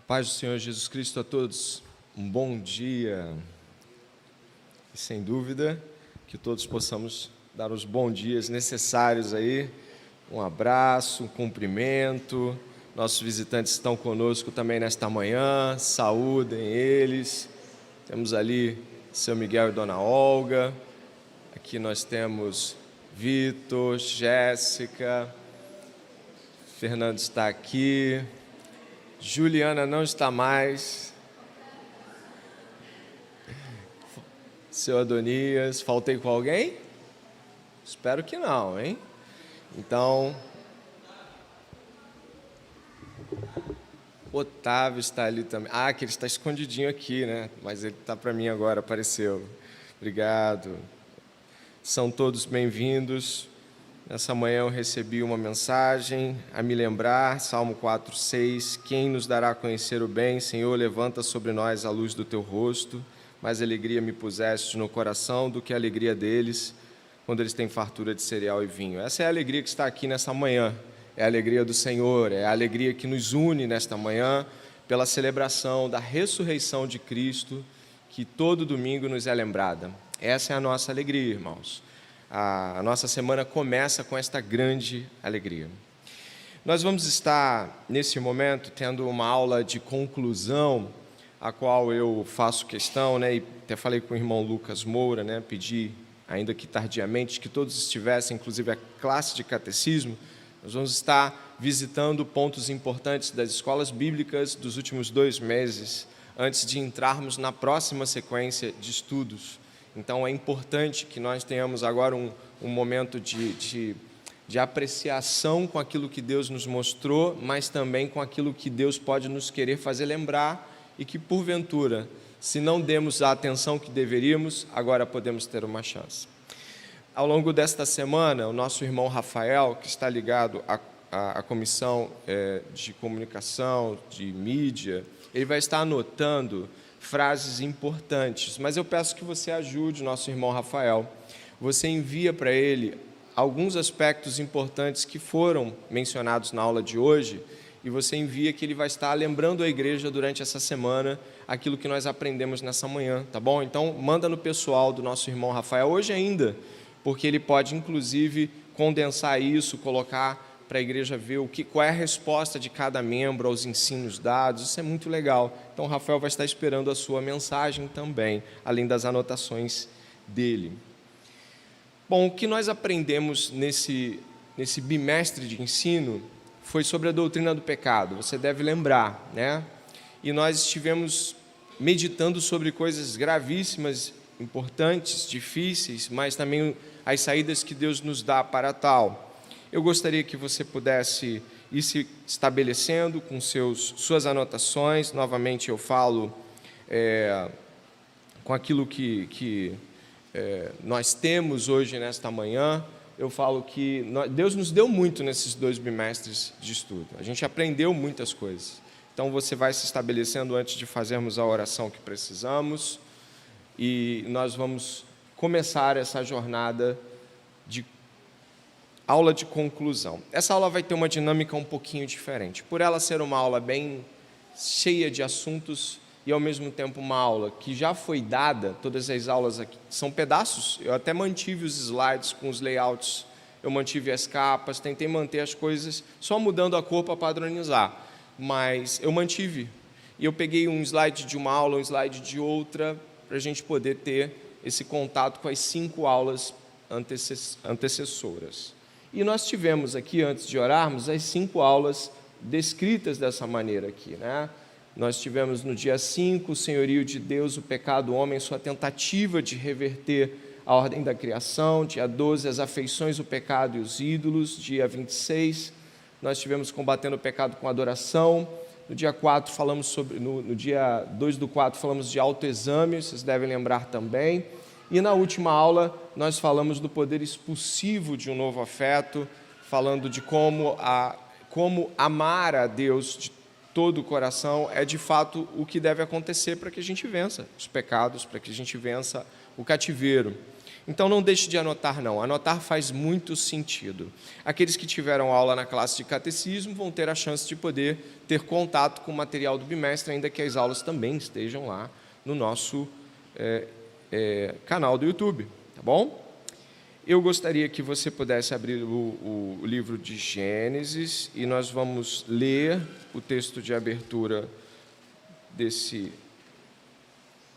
Paz do Senhor Jesus Cristo a todos, um bom dia. E sem dúvida que todos possamos dar os bons dias necessários aí, um abraço, um cumprimento. Nossos visitantes estão conosco também nesta manhã, saúdem eles. Temos ali seu Miguel e Dona Olga, aqui nós temos Vitor, Jéssica, Fernando está aqui, Juliana não está mais, seu Adonias, faltei com alguém? Espero que não, hein? Então, Otávio está ali também. Ah, que ele está escondidinho aqui, né? Mas ele está para mim agora, apareceu. Obrigado. São todos bem-vindos. Nessa manhã eu recebi uma mensagem a me lembrar, Salmo 4:6, quem nos dará a conhecer o bem? Senhor, levanta sobre nós a luz do teu rosto, mais alegria me puseste no coração do que a alegria deles, quando eles têm fartura de cereal e vinho. Essa é a alegria que está aqui nessa manhã, é a alegria do Senhor, é a alegria que nos une nesta manhã, pela celebração da ressurreição de Cristo, que todo domingo nos é lembrada. Essa é a nossa alegria, irmãos. A nossa semana começa com esta grande alegria. Nós vamos estar, nesse momento, tendo uma aula de conclusão, a qual eu faço questão, e até falei com o irmão Lucas Moura, pedi, ainda que tardiamente, que todos estivessem, inclusive a classe de catecismo. Nós vamos estar visitando pontos importantes das escolas bíblicas dos últimos 2 meses, antes de entrarmos na próxima sequência de estudos. Então, é importante que nós tenhamos agora um momento de apreciação com aquilo que Deus nos mostrou, mas também com aquilo que Deus pode nos querer fazer lembrar e que, porventura, se não demos a atenção que deveríamos, agora podemos ter uma chance. Ao longo desta semana, o nosso irmão Rafael, que está ligado à comissão de comunicação, de mídia, ele vai estar anotando frases importantes, mas eu peço que você ajude o nosso irmão Rafael. Você envia para ele alguns aspectos importantes que foram mencionados na aula de hoje e você envia que ele vai estar lembrando a igreja durante essa semana aquilo que nós aprendemos nessa manhã, tá bom? Então, manda no pessoal do nosso irmão Rafael hoje ainda, porque ele pode, inclusive, condensar isso, colocar para a igreja ver qual é a resposta de cada membro aos ensinos dados. Isso é muito legal. Então, o Rafael vai estar esperando a sua mensagem também, além das anotações dele. Bom, o que nós aprendemos nesse bimestre de ensino foi sobre a doutrina do pecado. Você deve lembrar, E nós estivemos meditando sobre coisas gravíssimas, importantes, difíceis, mas também as saídas que Deus nos dá para tal. Eu gostaria que você pudesse ir se estabelecendo com suas anotações. Novamente eu falo com aquilo que nós temos hoje nesta manhã. Eu falo que Deus nos deu muito nesses 2 bimestres de estudo. A gente aprendeu muitas coisas. Então você vai se estabelecendo antes de fazermos a oração que precisamos. E nós vamos começar essa jornada de aula de conclusão. Essa aula vai ter uma dinâmica um pouquinho diferente. Por ela ser uma aula bem cheia de assuntos e, ao mesmo tempo, uma aula que já foi dada, todas as aulas aqui são pedaços. Eu até mantive os slides com os layouts, eu mantive as capas, tentei manter as coisas, só mudando a cor para padronizar. Mas eu mantive. E eu peguei um slide de uma aula, um slide de outra, para a gente poder ter esse contato com as 5 aulas antecessoras. E nós tivemos aqui, antes de orarmos, as 5 aulas descritas dessa maneira aqui, Nós tivemos no dia 5, o senhorio de Deus, o pecado do homem, sua tentativa de reverter a ordem da criação. Dia 12, as afeições, o pecado e os ídolos. Dia 26, nós tivemos combatendo o pecado com adoração. No dia 4, no dia 2/4, falamos de autoexame, vocês devem lembrar também. E na última aula, nós falamos do poder expulsivo de um novo afeto, falando de como amar a Deus de todo o coração é, de fato, o que deve acontecer para que a gente vença os pecados, para que a gente vença o cativeiro. Então não deixe de anotar não, anotar faz muito sentido. Aqueles que tiveram aula na classe de catecismo vão ter a chance de poder ter contato com o material do bimestre, ainda que as aulas também estejam lá no nosso canal do YouTube, tá bom? Eu gostaria que você pudesse abrir o livro de Gênesis e nós vamos ler o texto de abertura desse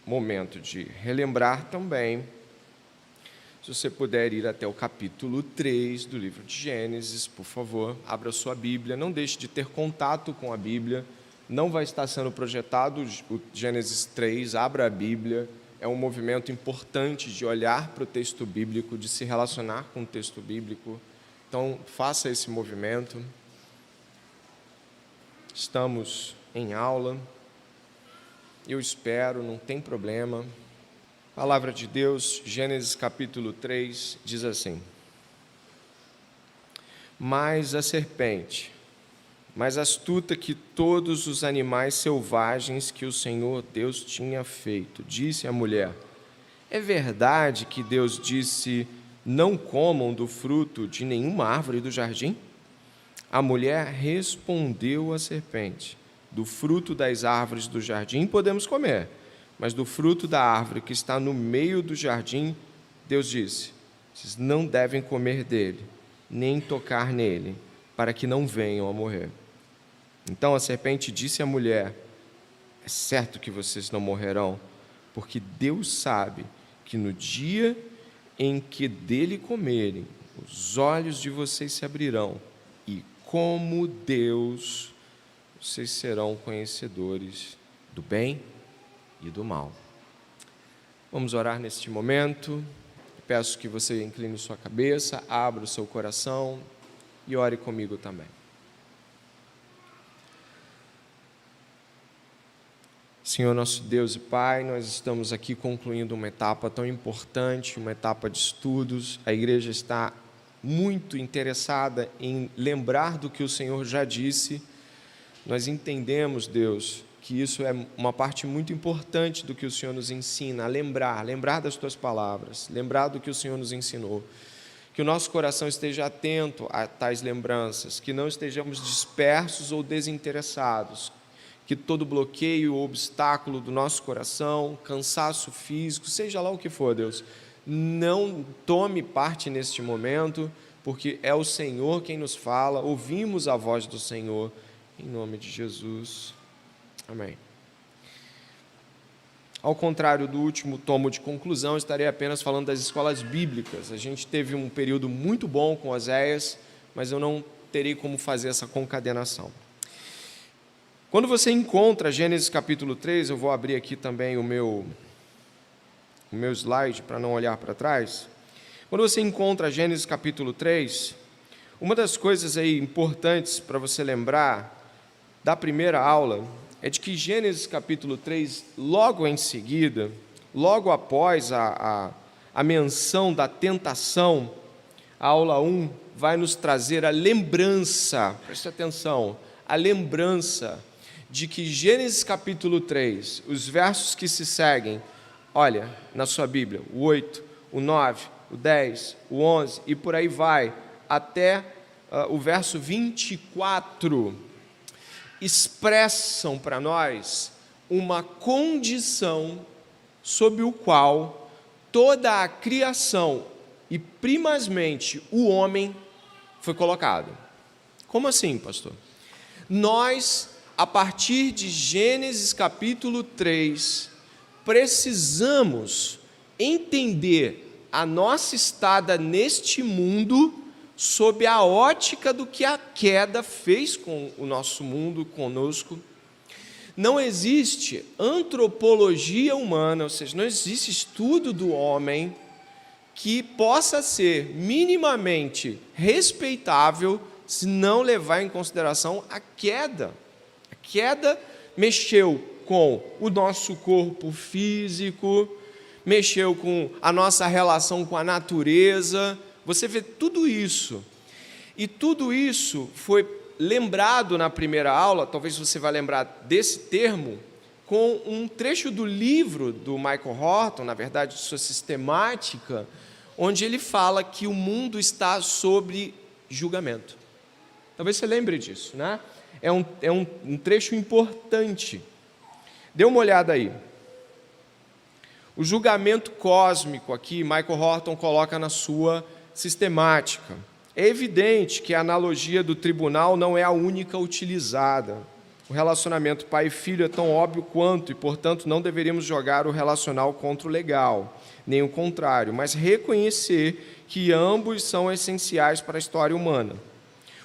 momento de relembrar também. Se você puder ir até o capítulo 3 do livro de Gênesis, por favor, abra sua Bíblia, não deixe de ter contato com a Bíblia, não vai estar sendo projetado o Gênesis 3, abra a Bíblia, é um movimento importante de olhar para o texto bíblico, de se relacionar com o texto bíblico, então faça esse movimento. Estamos em aula, eu espero, não tem problema. Palavra de Deus, Gênesis capítulo 3, diz assim: Mas a serpente, mais astuta que todos os animais selvagens que o Senhor Deus tinha feito, disse à mulher: É verdade que Deus disse, não comam do fruto de nenhuma árvore do jardim? A mulher respondeu à serpente: Do fruto das árvores do jardim podemos comer, mas do fruto da árvore que está no meio do jardim, Deus disse: Vocês não devem comer dele, nem tocar nele, para que não venham a morrer. Então a serpente disse à mulher: É certo que vocês não morrerão, porque Deus sabe que no dia em que dele comerem, os olhos de vocês se abrirão, e como Deus, vocês serão conhecedores do bem e do mal. Vamos orar neste momento. Peço que você incline sua cabeça, abra o seu coração e ore comigo também. Senhor nosso Deus e Pai, nós estamos aqui concluindo uma etapa tão importante, uma etapa de estudos. A igreja está muito interessada em lembrar do que o Senhor já disse. Nós entendemos, Deus, que isso é uma parte muito importante do que o Senhor nos ensina, a lembrar das Tuas palavras, lembrar do que o Senhor nos ensinou. Que o nosso coração esteja atento a tais lembranças, que não estejamos dispersos ou desinteressados, que todo bloqueio ou obstáculo do nosso coração, cansaço físico, seja lá o que for, Deus, não tome parte neste momento, porque é o Senhor quem nos fala, ouvimos a voz do Senhor, em nome de Jesus. Amém. Ao contrário do último tomo de conclusão, estarei apenas falando das escolas bíblicas. A gente teve um período muito bom com Oséias, mas eu não terei como fazer essa concadenação. Quando você encontra Gênesis capítulo 3, eu vou abrir aqui também o meu slide para não olhar para trás. Quando você encontra Gênesis capítulo 3, uma das coisas aí importantes para você lembrar da primeira aula é de que Gênesis capítulo 3, logo em seguida, logo após a menção da tentação, a aula 1 vai nos trazer a lembrança, preste atenção, a lembrança de que Gênesis capítulo 3, os versos que se seguem, olha, na sua Bíblia, o 8, o 9, o 10, o 11 e por aí vai, até o verso 24, expressam para nós uma condição sob o qual toda a criação e primazmente o homem foi colocado. Como assim, pastor? Nós, a partir de Gênesis capítulo 3, precisamos entender a nossa estada neste mundo sob a ótica do que a queda fez com o nosso mundo, conosco. Não existe antropologia humana, ou seja, não existe estudo do homem que possa ser minimamente respeitável se não levar em consideração a queda. A queda mexeu com o nosso corpo físico, mexeu com a nossa relação com a natureza. Você vê tudo isso. E tudo isso foi lembrado na primeira aula, talvez você vá lembrar desse termo, com um trecho do livro do Michael Horton, na verdade, de sua sistemática, onde ele fala que o mundo está sob julgamento. Talvez você lembre disso, né? É um trecho importante. Dê uma olhada aí. O julgamento cósmico aqui, Michael Horton coloca na sua sistemática. É evidente que a analogia do tribunal não é a única utilizada. O relacionamento pai e filho é tão óbvio quanto, e, portanto, não deveríamos jogar o relacional contra o legal, nem o contrário, mas reconhecer que ambos são essenciais para a história humana.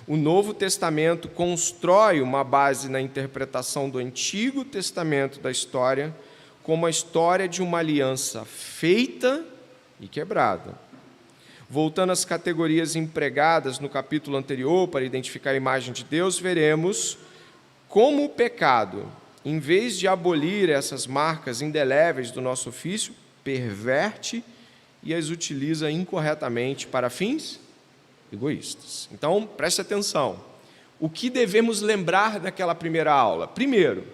O Novo Testamento constrói uma base na interpretação do Antigo Testamento da história como a história de uma aliança feita e quebrada. Voltando às categorias empregadas no capítulo anterior para identificar a imagem de Deus, veremos como o pecado, em vez de abolir essas marcas indeléveis do nosso ofício, perverte e as utiliza incorretamente para fins egoístas. Então, preste atenção. O que devemos lembrar daquela primeira aula? Primeiro,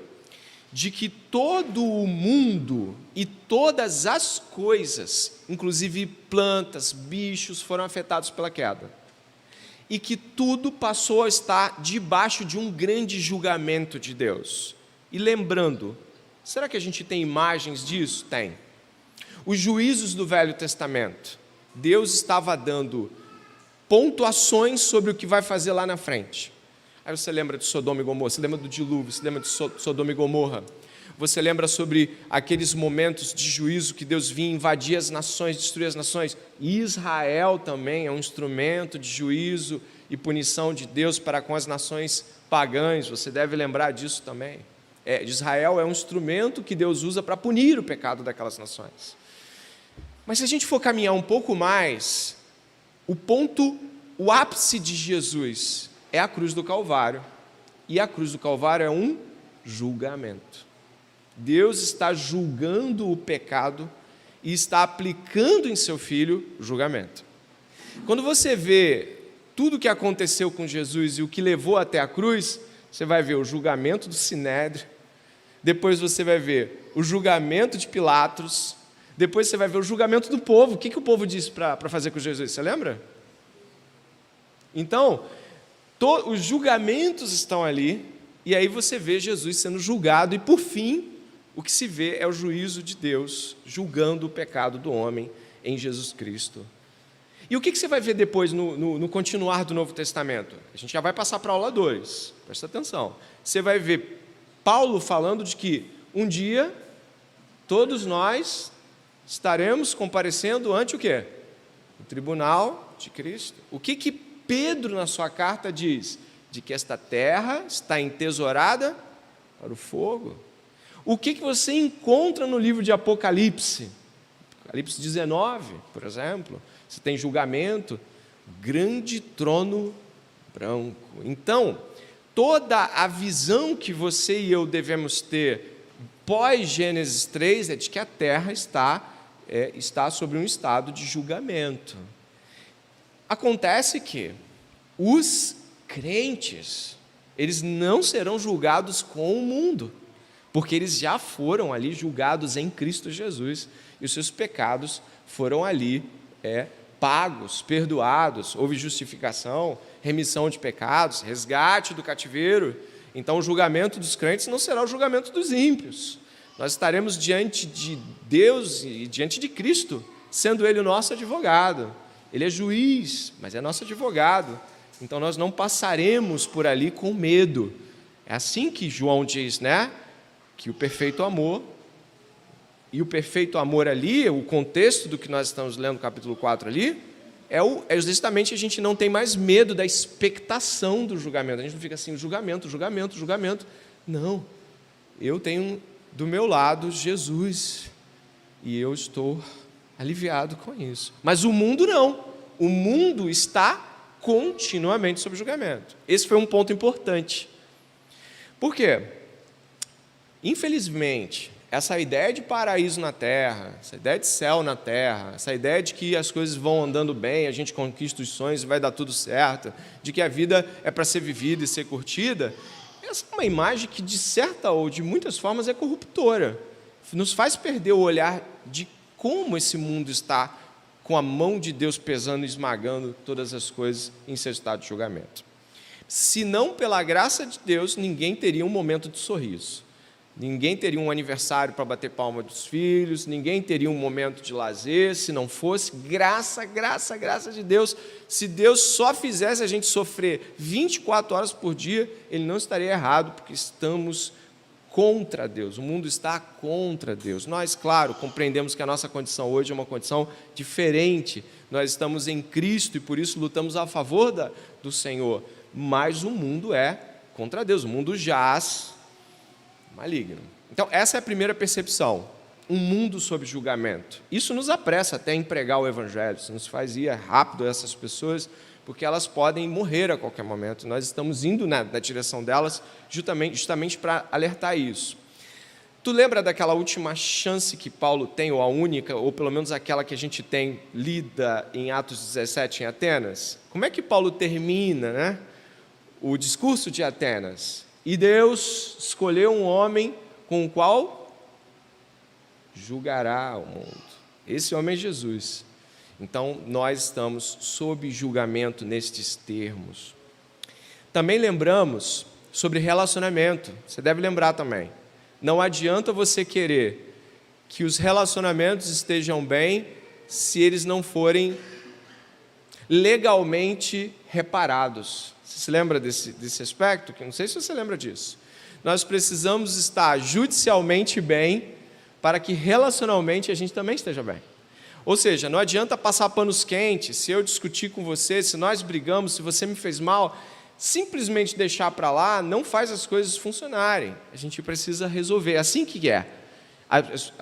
de que todo o mundo e todas as coisas, inclusive plantas, bichos, foram afetados pela queda. E que tudo passou a estar debaixo de um grande julgamento de Deus. E lembrando, será que a gente tem imagens disso? Tem. Os juízos do Velho Testamento, Deus estava dando pontuações sobre o que vai fazer lá na frente. Aí você lembra de Sodoma e Gomorra, você lembra do dilúvio, você lembra de Sodoma e Gomorra. Você lembra sobre aqueles momentos de juízo que Deus vinha invadir as nações, destruir as nações. Israel também é um instrumento de juízo e punição de Deus para com as nações pagãs. Você deve lembrar disso também. Israel é um instrumento que Deus usa para punir o pecado daquelas nações. Mas se a gente for caminhar um pouco mais, o ápice de Jesus é a cruz do Calvário. E a cruz do Calvário é um julgamento. Deus está julgando o pecado e está aplicando em seu Filho o julgamento. Quando você vê tudo o que aconteceu com Jesus e o que levou até a cruz, você vai ver o julgamento do Sinédrio, depois você vai ver o julgamento de Pilatos, depois você vai ver o julgamento do povo. O que o povo disse para fazer com Jesus? Você lembra? Então, os julgamentos estão ali, e aí você vê Jesus sendo julgado, e por fim, o que se vê é o juízo de Deus, julgando o pecado do homem em Jesus Cristo. E o que você vai ver depois no continuar do Novo Testamento? A gente já vai passar para a aula 2, presta atenção. Você vai ver Paulo falando de que um dia todos nós estaremos comparecendo ante o quê? O tribunal de Cristo. O que Pedro, na sua carta, diz? De que esta terra está entesourada para o fogo. O que você encontra no livro de Apocalipse? Apocalipse 19, por exemplo. Você tem julgamento, grande trono branco. Então, toda a visão que você e eu devemos ter pós-Gênesis 3 é de que a terra está sobre um estado de julgamento. Acontece que os crentes, eles não serão julgados com o mundo, porque eles já foram ali julgados em Cristo Jesus, e os seus pecados foram ali pagos, perdoados, houve justificação, remissão de pecados, resgate do cativeiro. Então o julgamento dos crentes não será o julgamento dos ímpios. Nós estaremos diante de Deus e diante de Cristo, sendo Ele o nosso advogado. Ele é juiz, mas é nosso advogado. Então nós não passaremos por ali com medo. É assim que João diz, né? Que o perfeito amor, e o perfeito amor ali, o contexto do que nós estamos lendo no capítulo 4 ali, é justamente a gente não tem mais medo da expectação do julgamento. A gente não fica assim, julgamento. Não, eu tenho do meu lado Jesus, e eu estou aliviado com isso. Mas o mundo não, o mundo está continuamente sob julgamento. Esse foi um ponto importante. Por quê? Infelizmente, essa ideia de paraíso na terra, essa ideia de céu na terra, essa ideia de que as coisas vão andando bem, a gente conquista os sonhos e vai dar tudo certo, de que a vida é para ser vivida e ser curtida, essa é uma imagem que, de certa ou de muitas formas, é corruptora. Nos faz perder o olhar de como esse mundo está com a mão de Deus pesando e esmagando todas as coisas em seu estado de julgamento. Se não pela graça de Deus, ninguém teria um momento de sorriso. Ninguém teria um aniversário para bater palma dos filhos, ninguém teria um momento de lazer, se não fosse graça de Deus. Se Deus só fizesse a gente sofrer 24 horas por dia, Ele não estaria errado, porque estamos contra Deus, o mundo está contra Deus. Nós, claro, compreendemos que a nossa condição hoje é uma condição diferente, nós estamos em Cristo e por isso lutamos a favor do Senhor, mas o mundo é contra Deus, o mundo jaz maligno. Então, essa é a primeira percepção, um mundo sob julgamento. Isso nos apressa até em pregar o Evangelho, isso nos fazia rápido essas pessoas, porque elas podem morrer a qualquer momento. Nós estamos indo na direção delas justamente para alertar isso. Tu lembra daquela última chance que Paulo tem, ou a única, ou pelo menos aquela que a gente tem lida em Atos 17 em Atenas? Como é que Paulo termina, né, o discurso de Atenas? E Deus escolheu um homem com o qual julgará o mundo. Esse homem é Jesus. Então, nós estamos sob julgamento nestes termos. Também lembramos sobre relacionamento. Você deve lembrar também. Não adianta você querer que os relacionamentos estejam bem se eles não forem legalmente reparados. Você se lembra desse aspecto? Que não sei se você lembra disso. Nós precisamos estar judicialmente bem para que relacionalmente a gente também esteja bem. Ou seja, não adianta passar panos quentes, se eu discutir com você, se nós brigamos, se você me fez mal, simplesmente deixar para lá não faz as coisas funcionarem. A gente precisa resolver. É assim que é.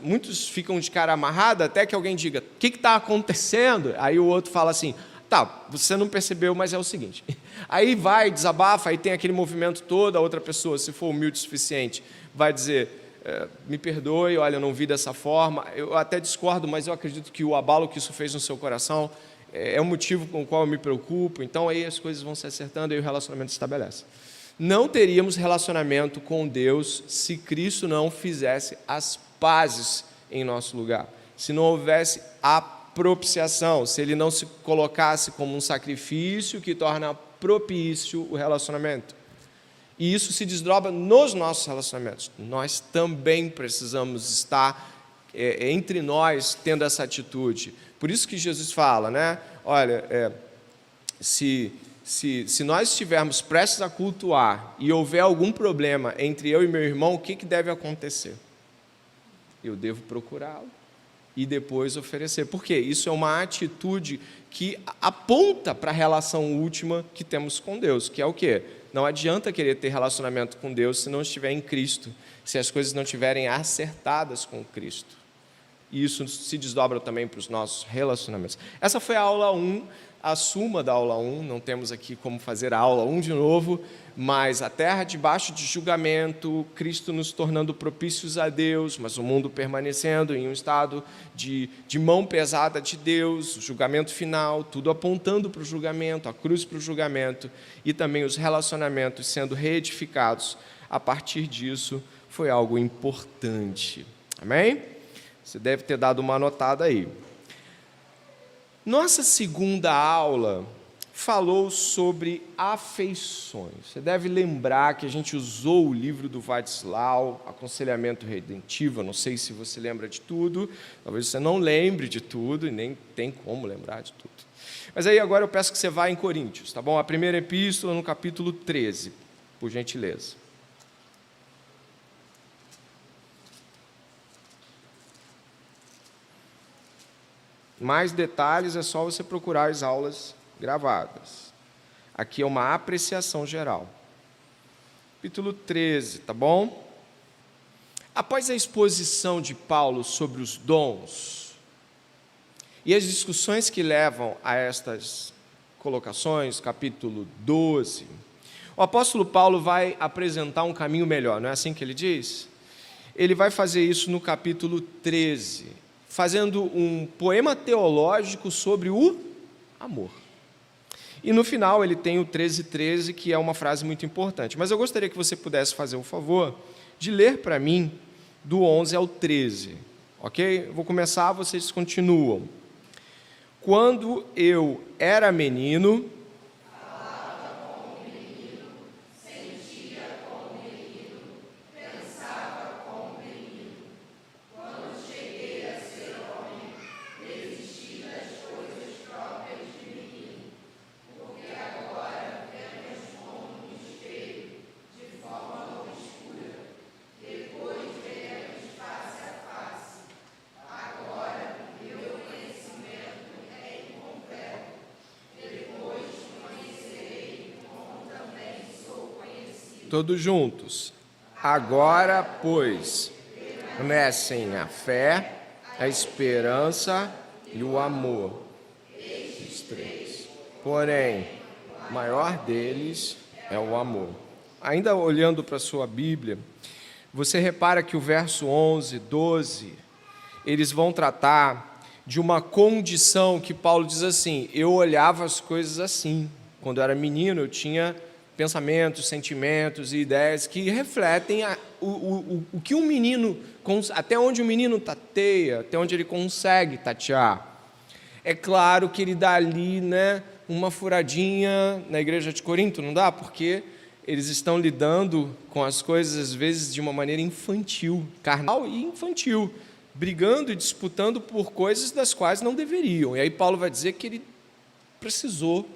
Muitos ficam de cara amarrada até que alguém diga, o que está acontecendo? Aí o outro fala assim, tá, você não percebeu, mas é o seguinte. Aí vai, desabafa, aí tem aquele movimento todo, a outra pessoa, se for humilde o suficiente, vai dizer, me perdoe, olha, eu não vi dessa forma, eu até discordo, mas eu acredito que o abalo que isso fez no seu coração é um motivo com o qual eu me preocupo, então aí as coisas vão se acertando e o relacionamento se estabelece. Não teríamos relacionamento com Deus se Cristo não fizesse as pazes em nosso lugar, se não houvesse a propiciação, se Ele não se colocasse como um sacrifício que torna propício o relacionamento. E isso se desdobra nos nossos relacionamentos. Nós também precisamos estar entre nós tendo essa atitude. Por isso que Jesus fala, né? Olha, se nós estivermos prestes a cultuar e houver algum problema entre eu e meu irmão, o que deve acontecer? Eu devo procurá-lo e depois oferecer. Por quê? Isso é uma atitude que aponta para a relação última que temos com Deus, que é o quê? Não adianta querer ter relacionamento com Deus se não estiver em Cristo, se as coisas não estiverem acertadas com Cristo. E isso se desdobra também para os nossos relacionamentos. Essa foi a aula 1, a suma da aula 1, não temos aqui como fazer a aula 1 de novo, mas a terra debaixo de julgamento, Cristo nos tornando propícios a Deus, mas o mundo permanecendo em um estado de mão pesada de Deus, o julgamento final, tudo apontando para o julgamento, a cruz para o julgamento, e também os relacionamentos sendo reedificados a partir disso, foi algo importante. Amém? Você deve ter dado uma anotada aí. Nossa segunda aula falou sobre afeições. Você deve lembrar que a gente usou o livro do Václav, Aconselhamento Redentivo. Eu não sei se você lembra de tudo, talvez você não lembre de tudo e nem tem como lembrar de tudo. Mas aí agora eu peço que você vá em Coríntios, tá bom? A primeira epístola no capítulo 13, por gentileza. Mais detalhes é só você procurar as aulas gravadas. Aqui é uma apreciação geral. Capítulo 13, tá bom? Após a exposição de Paulo sobre os dons e as discussões que levam a estas colocações, capítulo 12, o apóstolo Paulo vai apresentar um caminho melhor, não é assim que ele diz? Ele vai fazer isso no capítulo 13, fazendo um poema teológico sobre o amor. E no final ele tem o 13:13, que é uma frase muito importante. Mas eu gostaria que você pudesse fazer o favor de ler para mim do 11 ao 13, ok? Eu vou começar, vocês continuam. Quando eu era menino, todos juntos. Agora, pois, permanecem a fé, a esperança e o amor. Os três. Porém, o maior deles é o amor. Ainda olhando para a sua Bíblia, você repara que o verso 11, 12, eles vão tratar de uma condição que Paulo diz assim: eu olhava as coisas assim. Quando eu era menino, eu tinha pensamentos, sentimentos e ideias que refletem o que um menino, até onde o menino tateia, até onde ele consegue tatear. É claro que ele dá ali, uma furadinha na igreja de Corinto, não dá? Porque eles estão lidando com as coisas, às vezes, de uma maneira infantil, carnal e infantil, brigando e disputando por coisas das quais não deveriam. E aí Paulo vai dizer que ele precisou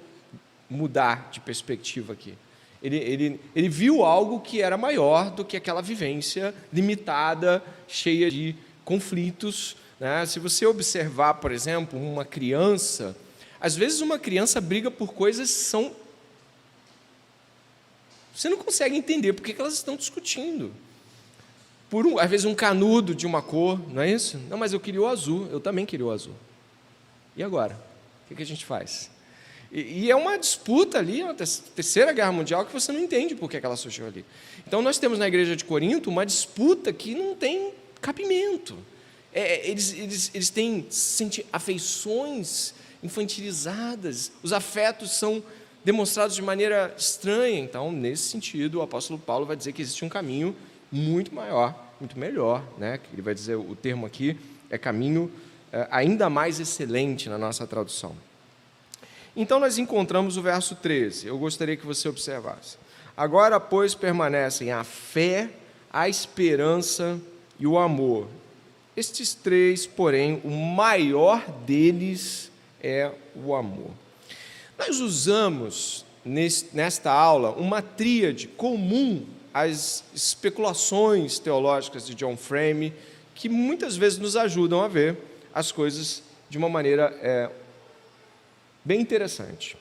mudar de perspectiva aqui. Ele viu algo que era maior do que aquela vivência limitada, cheia de conflitos. Se você observar, por exemplo, uma criança, às vezes uma criança briga por coisas que são... Você não consegue entender por que elas estão discutindo. Às vezes um canudo de uma cor, não é isso? Não, mas eu queria o azul, eu também queria o azul. E agora? O que a gente faz? E é uma disputa ali, uma terceira guerra mundial, que você não entende por que ela surgiu ali. Então, nós temos na igreja de Corinto uma disputa que não tem cabimento. Eles têm afeições infantilizadas, os afetos são demonstrados de maneira estranha. Então, nesse sentido, o apóstolo Paulo vai dizer que existe um caminho muito maior, muito melhor. Ele vai dizer, o termo aqui é caminho ainda mais excelente na nossa tradução. Então, nós encontramos o verso 13. Eu gostaria que você observasse. Agora, pois, permanecem a fé, a esperança e o amor. Estes três, porém, o maior deles é o amor. Nós usamos, nesta aula, uma tríade comum às especulações teológicas de John Frame, que muitas vezes nos ajudam a ver as coisas de uma maneira bem interessante.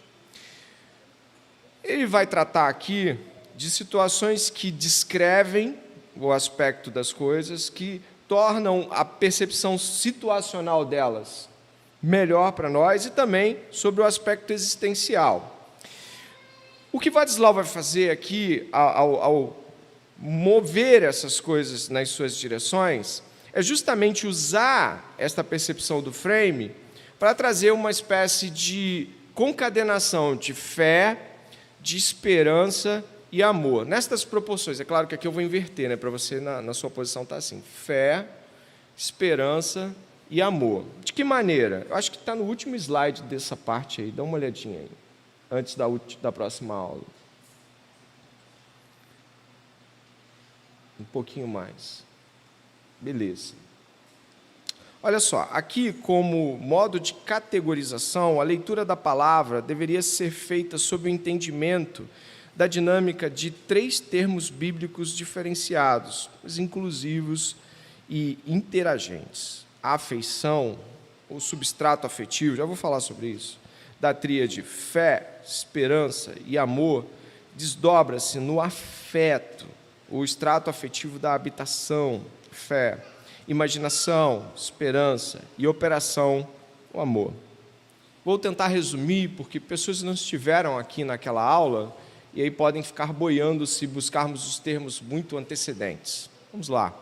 Ele vai tratar aqui de situações que descrevem o aspecto das coisas, que tornam a percepção situacional delas melhor para nós, e também sobre o aspecto existencial. O que Václav vai fazer aqui, ao mover essas coisas nas suas direções, é justamente usar esta percepção do Frame para trazer uma espécie de concadenação de fé, de esperança e amor. Nestas proporções, é claro que aqui eu vou inverter, para você, na sua posição, está assim: fé, esperança e amor. De que maneira? Eu acho que está no último slide dessa parte aí, dá uma olhadinha aí, antes da próxima aula. Um pouquinho mais. Beleza. Olha só, aqui, como modo de categorização, a leitura da palavra deveria ser feita sob o entendimento da dinâmica de três termos bíblicos diferenciados, os inclusivos e interagentes. A afeição, o substrato afetivo, já vou falar sobre isso, da tríade fé, esperança e amor, desdobra-se no afeto, o extrato afetivo da habitação, fé, imaginação, esperança e operação, o amor. Vou tentar resumir, porque pessoas não estiveram aqui naquela aula e aí podem ficar boiando se buscarmos os termos muito antecedentes. Vamos lá.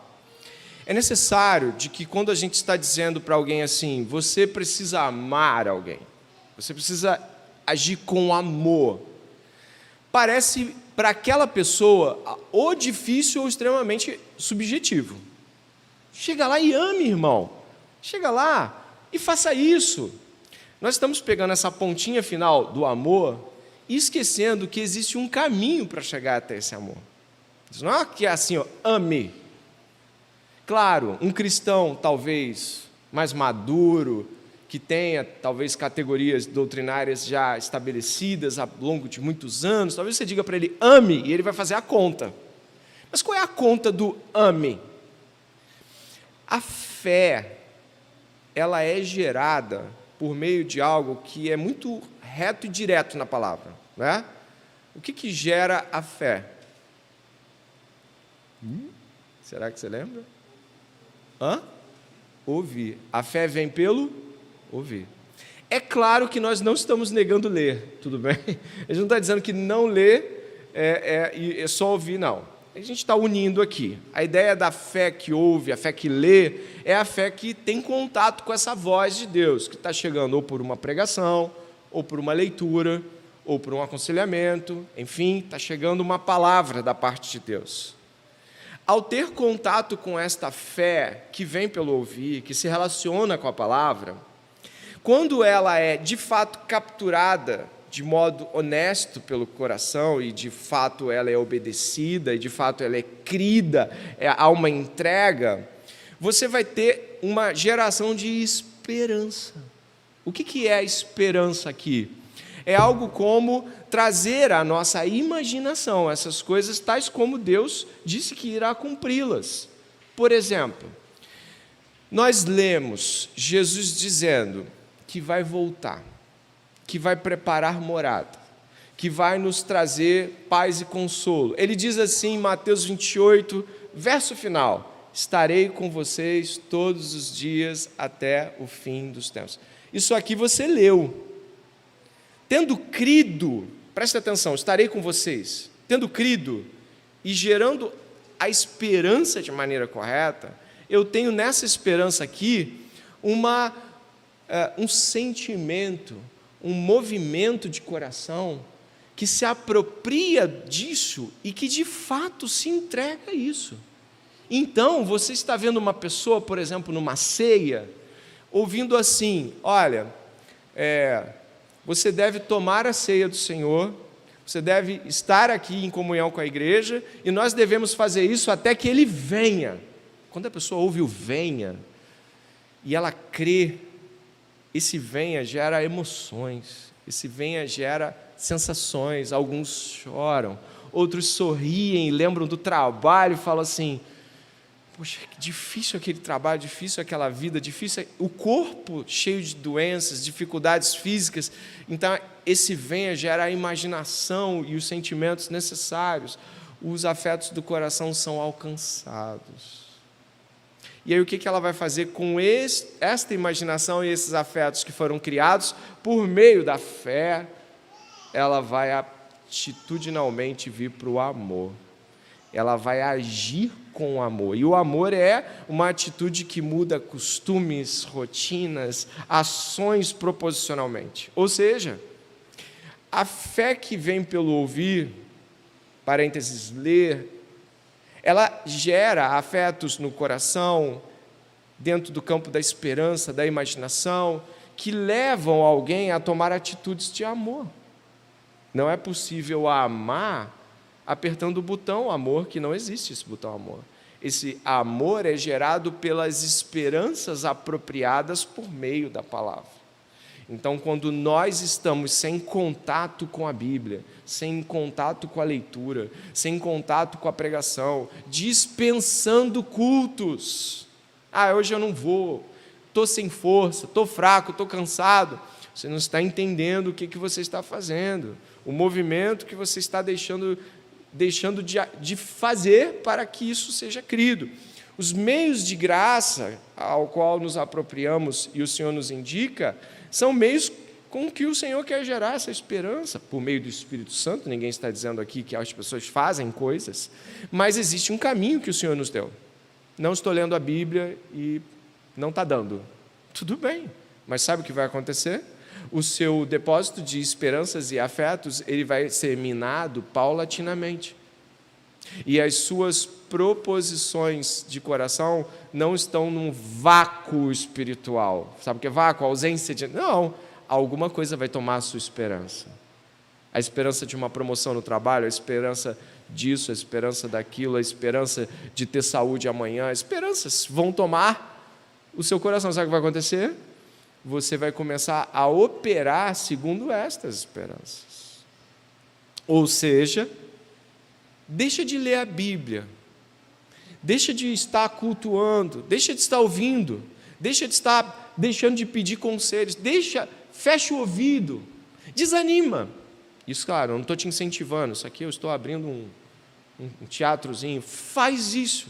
É necessário de que quando a gente está dizendo para alguém assim, você precisa amar alguém, você precisa agir com amor, parece para aquela pessoa ou difícil ou extremamente subjetivo. Chega lá e ame, irmão. Chega lá e faça isso. Nós estamos pegando essa pontinha final do amor e esquecendo que existe um caminho para chegar até esse amor. Não é que é assim, ame. Claro, um cristão talvez mais maduro, que tenha talvez categorias doutrinárias já estabelecidas ao longo de muitos anos, talvez você diga para ele, ame, e ele vai fazer a conta. Mas qual é a conta do ame? A fé, ela é gerada por meio de algo que é muito reto e direto na palavra, né? O que gera a fé? Será que você lembra? Ouvir. A fé vem pelo ouvir. É claro que nós não estamos negando ler, tudo bem? A gente não está dizendo que não ler é só ouvir, não. A gente está unindo aqui. A ideia da fé que ouve, a fé que lê, é a fé que tem contato com essa voz de Deus, que está chegando ou por uma pregação, ou por uma leitura, ou por um aconselhamento, enfim, está chegando uma palavra da parte de Deus. Ao ter contato com esta fé que vem pelo ouvir, que se relaciona com a palavra, quando ela é de fato capturada de modo honesto pelo coração e de fato ela é obedecida e de fato ela é crida, há uma entrega, você vai ter uma geração de esperança. O que é a esperança aqui? É algo como trazer à nossa imaginação essas coisas tais como Deus disse que irá cumpri-las. Por exemplo, nós lemos Jesus dizendo que vai voltar, que vai preparar morada, que vai nos trazer paz e consolo. Ele diz assim em Mateus 28, verso final, estarei com vocês todos os dias até o fim dos tempos. Isso aqui você leu. Tendo crido, preste atenção, estarei com vocês, tendo crido e gerando a esperança de maneira correta, eu tenho nessa esperança aqui um sentimento, um movimento de coração que se apropria disso e que de fato se entrega a isso. Então, você está vendo uma pessoa, por exemplo, numa ceia, ouvindo assim, olha, você deve tomar a ceia do Senhor, você deve estar aqui em comunhão com a igreja, e nós devemos fazer isso até que Ele venha. Quando a pessoa ouve o venha, e ela crê, esse venha gera emoções, esse venha gera sensações, alguns choram, outros sorriem, lembram do trabalho e falam assim, poxa, que difícil aquele trabalho, difícil aquela vida, difícil o corpo cheio de doenças, dificuldades físicas. Então, esse venha gera a imaginação e os sentimentos necessários. Os afetos do coração são alcançados. E aí, o que ela vai fazer com esta imaginação e esses afetos que foram criados por meio da fé? Ela vai atitudinalmente vir para o amor. Ela vai agir com o amor. E o amor é uma atitude que muda costumes, rotinas, ações proposicionalmente. Ou seja, a fé que vem pelo ouvir, parênteses, ler, ela gera afetos no coração, dentro do campo da esperança, da imaginação, que levam alguém a tomar atitudes de amor. Não é possível amar apertando o botão amor, que não existe esse botão amor. Esse amor é gerado pelas esperanças apropriadas por meio da palavra. Então, quando nós estamos sem contato com a Bíblia, sem contato com a leitura, sem contato com a pregação, dispensando cultos, hoje eu não vou, estou sem força, estou fraco, estou cansado, você não está entendendo o que você está fazendo, o movimento que você está deixando de fazer para que isso seja crido. Os meios de graça ao qual nos apropriamos e o Senhor nos indica, são meios com que o Senhor quer gerar essa esperança, por meio do Espírito Santo. Ninguém está dizendo aqui que as pessoas fazem coisas, mas existe um caminho que o Senhor nos deu. Não estou lendo a Bíblia e não está dando. Tudo bem, mas sabe o que vai acontecer? O seu depósito de esperanças e afetos, ele vai ser minado paulatinamente. E as suas proposições de coração não estão num vácuo espiritual. Sabe o que é vácuo? Ausência de... Não, alguma coisa vai tomar a sua esperança. A esperança de uma promoção no trabalho, a esperança disso, a esperança daquilo, a esperança de ter saúde amanhã, esperanças vão tomar o seu coração. Sabe o que vai acontecer? Você vai começar a operar segundo estas esperanças. Ou seja, deixa de ler a Bíblia, deixa de estar cultuando, deixa de estar ouvindo, deixa de estar deixando de pedir conselhos, fecha o ouvido, desanima. Isso, claro, eu não estou te incentivando, isso aqui eu estou abrindo um teatrozinho. Faz isso,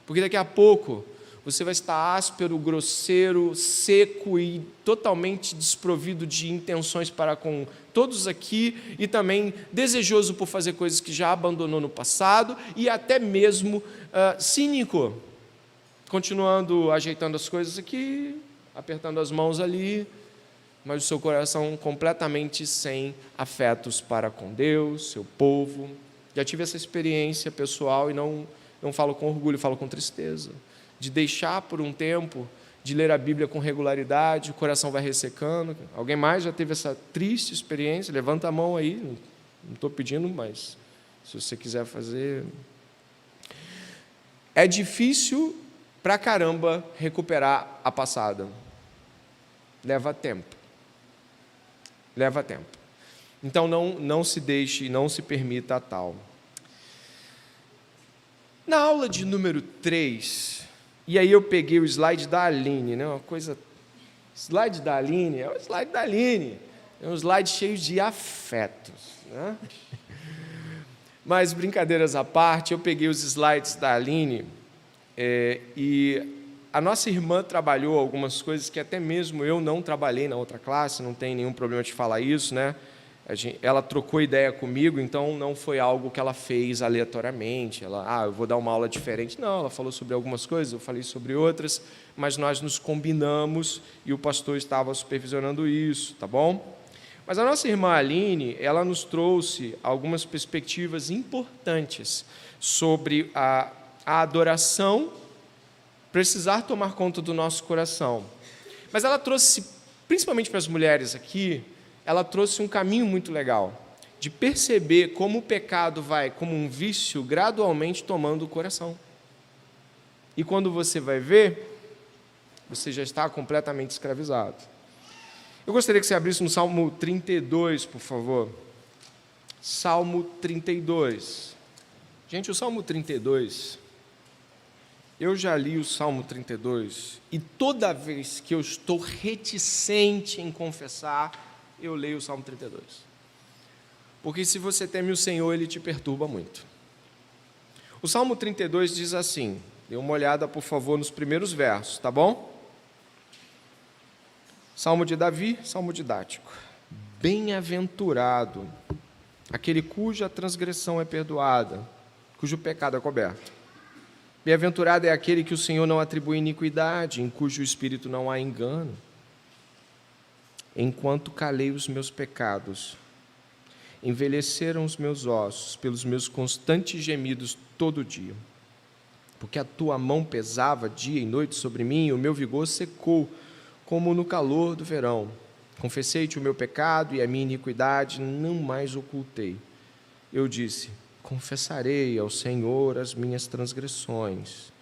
porque daqui a pouco você vai estar áspero, grosseiro, seco e totalmente desprovido de intenções para com todos aqui e também desejoso por fazer coisas que já abandonou no passado e até mesmo cínico, continuando ajeitando as coisas aqui, apertando as mãos ali, mas o seu coração completamente sem afetos para com Deus, seu povo. Já tive essa experiência pessoal e não falo com orgulho, falo com tristeza, de deixar por um tempo de ler a Bíblia com regularidade, o coração vai ressecando. Alguém mais já teve essa triste experiência? Levanta a mão aí, não estou pedindo, mas se você quiser fazer. É difícil pra caramba recuperar a passada. Leva tempo. Leva tempo. Então não se deixe, não se permita a tal. Na aula de número 3, e aí eu peguei o slide da Aline, né? Uma coisa. Slide da Aline, é o slide da Aline. É um slide cheio de afetos, né? Mas, brincadeiras à parte, eu peguei os slides da Aline e a nossa irmã trabalhou algumas coisas que até mesmo eu não trabalhei na outra classe, não tem nenhum problema de falar isso, né? Ela trocou ideia comigo, então não foi algo que ela fez aleatoriamente. Eu vou dar uma aula diferente. Não, ela falou sobre algumas coisas, eu falei sobre outras, mas nós nos combinamos e o pastor estava supervisionando isso, tá bom? Mas a nossa irmã Aline, ela nos trouxe algumas perspectivas importantes sobre a adoração precisar tomar conta do nosso coração. Mas ela trouxe, principalmente para as mulheres aqui, ela trouxe um caminho muito legal, de perceber como o pecado vai, como um vício, gradualmente tomando o coração. E quando você vai ver, você já está completamente escravizado. Eu gostaria que você abrisse no Salmo 32, por favor. Salmo 32. Gente, o Salmo 32, eu já li o Salmo 32, e toda vez que eu estou reticente em confessar, eu leio o Salmo 32. Porque se você teme o Senhor, Ele te perturba muito. O Salmo 32 diz assim, dê uma olhada, por favor, nos primeiros versos, tá bom? Salmo de Davi, salmo didático. Bem-aventurado aquele cuja transgressão é perdoada, cujo pecado é coberto. Bem-aventurado é aquele que o Senhor não atribui iniquidade, em cujo espírito não há engano. Enquanto calei os meus pecados, envelheceram os meus ossos pelos meus constantes gemidos todo dia. Porque a tua mão pesava dia e noite sobre mim, e o meu vigor secou, como no calor do verão. Confessei-te o meu pecado e a minha iniquidade não mais ocultei. Eu disse, confessarei ao Senhor as minhas transgressões,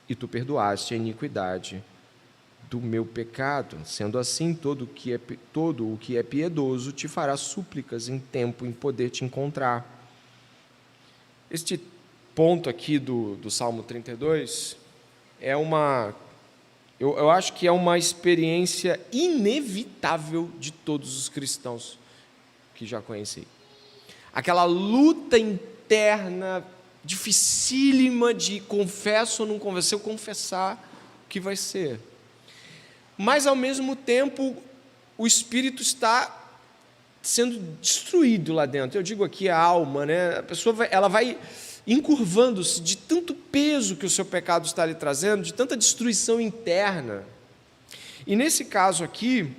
e tu perdoaste a iniquidade do meu pecado. Sendo assim, todo o que é piedoso te fará súplicas em tempo em poder te encontrar. Este ponto aqui do Salmo 32 é eu acho que é uma experiência inevitável de todos os cristãos que já conheci. Aquela luta interna, dificílima de confesso ou não confesso, se eu confessar, o que vai ser? Mas, ao mesmo tempo, o espírito está sendo destruído lá dentro. Eu digo aqui a alma, né? A pessoa ela vai encurvando-se de tanto peso que o seu pecado está lhe trazendo, de tanta destruição interna. E, nesse caso aqui,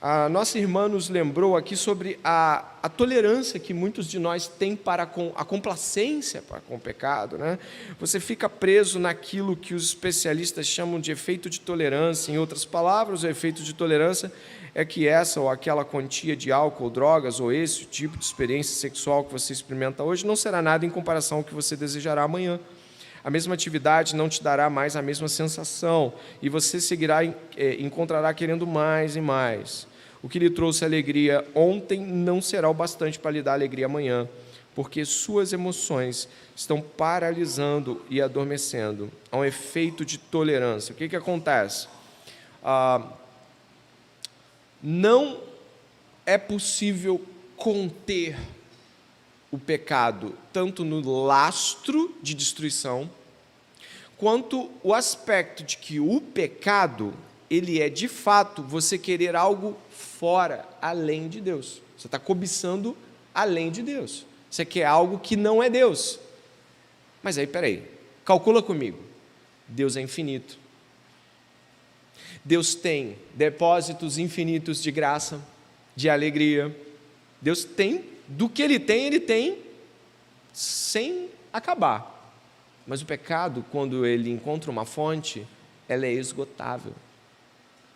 A nossa irmã nos lembrou aqui sobre a tolerância que muitos de nós têm para com a complacência para com o pecado, né? Você fica preso naquilo que os especialistas chamam de efeito de tolerância. Em outras palavras, o efeito de tolerância é que essa ou aquela quantia de álcool, drogas, ou esse tipo de experiência sexual que você experimenta hoje não será nada em comparação ao que você desejará amanhã. A mesma atividade não te dará mais a mesma sensação, e você encontrará querendo mais e mais. O que lhe trouxe alegria ontem não será o bastante para lhe dar alegria amanhã, porque suas emoções estão paralisando e adormecendo. Há um efeito de tolerância. O que acontece? Não é possível conter o pecado, tanto no lastro de destruição, quanto o aspecto de que o pecado, ele é de fato você querer algo fora, além de Deus. Você está cobiçando além de Deus. Você quer algo que não é Deus. Mas aí, peraí, calcula comigo. Deus é infinito. Deus tem depósitos infinitos de graça, de alegria. Deus tem, do que Ele tem sem acabar. Mas o pecado, quando ele encontra uma fonte, ela é esgotável.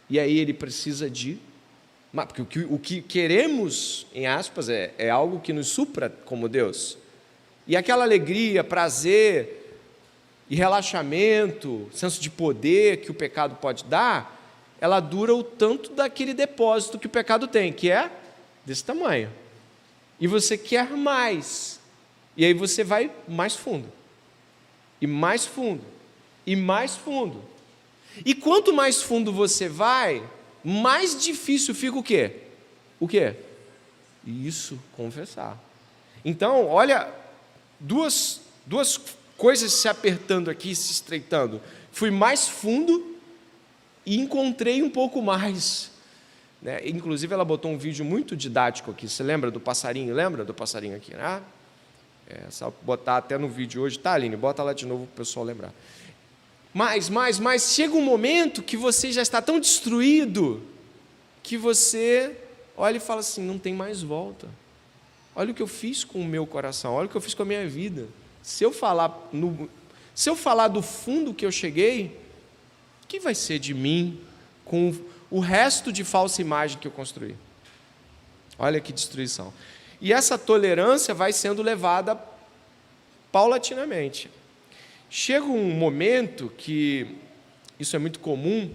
E aí ele precisa de... Porque o que queremos, em aspas, é algo que nos supra como Deus. E aquela alegria, prazer e relaxamento, senso de poder que o pecado pode dar, ela dura o tanto daquele depósito que o pecado tem, que é desse tamanho. E você quer mais. E aí você vai mais fundo. E mais fundo. E mais fundo. E quanto mais fundo você vai, mais difícil fica o quê? O quê? Isso, confessar. Então, olha, duas coisas se apertando aqui, se estreitando. Fui mais fundo e encontrei um pouco mais. Né? Inclusive, ela botou um vídeo muito didático aqui. Você lembra do passarinho? Lembra do passarinho aqui, né? Só botar até no vídeo hoje. Tá, Aline? Bota lá de novo para o pessoal lembrar. Mas, chega um momento que você já está tão destruído que você olha e fala assim, não tem mais volta. Olha o que eu fiz com o meu coração, olha o que eu fiz com a minha vida. Se eu falar do fundo que eu cheguei, o que vai ser de mim com o resto de falsa imagem que eu construí? Olha que destruição. E essa tolerância vai sendo levada paulatinamente. Chega um momento que, isso é muito comum,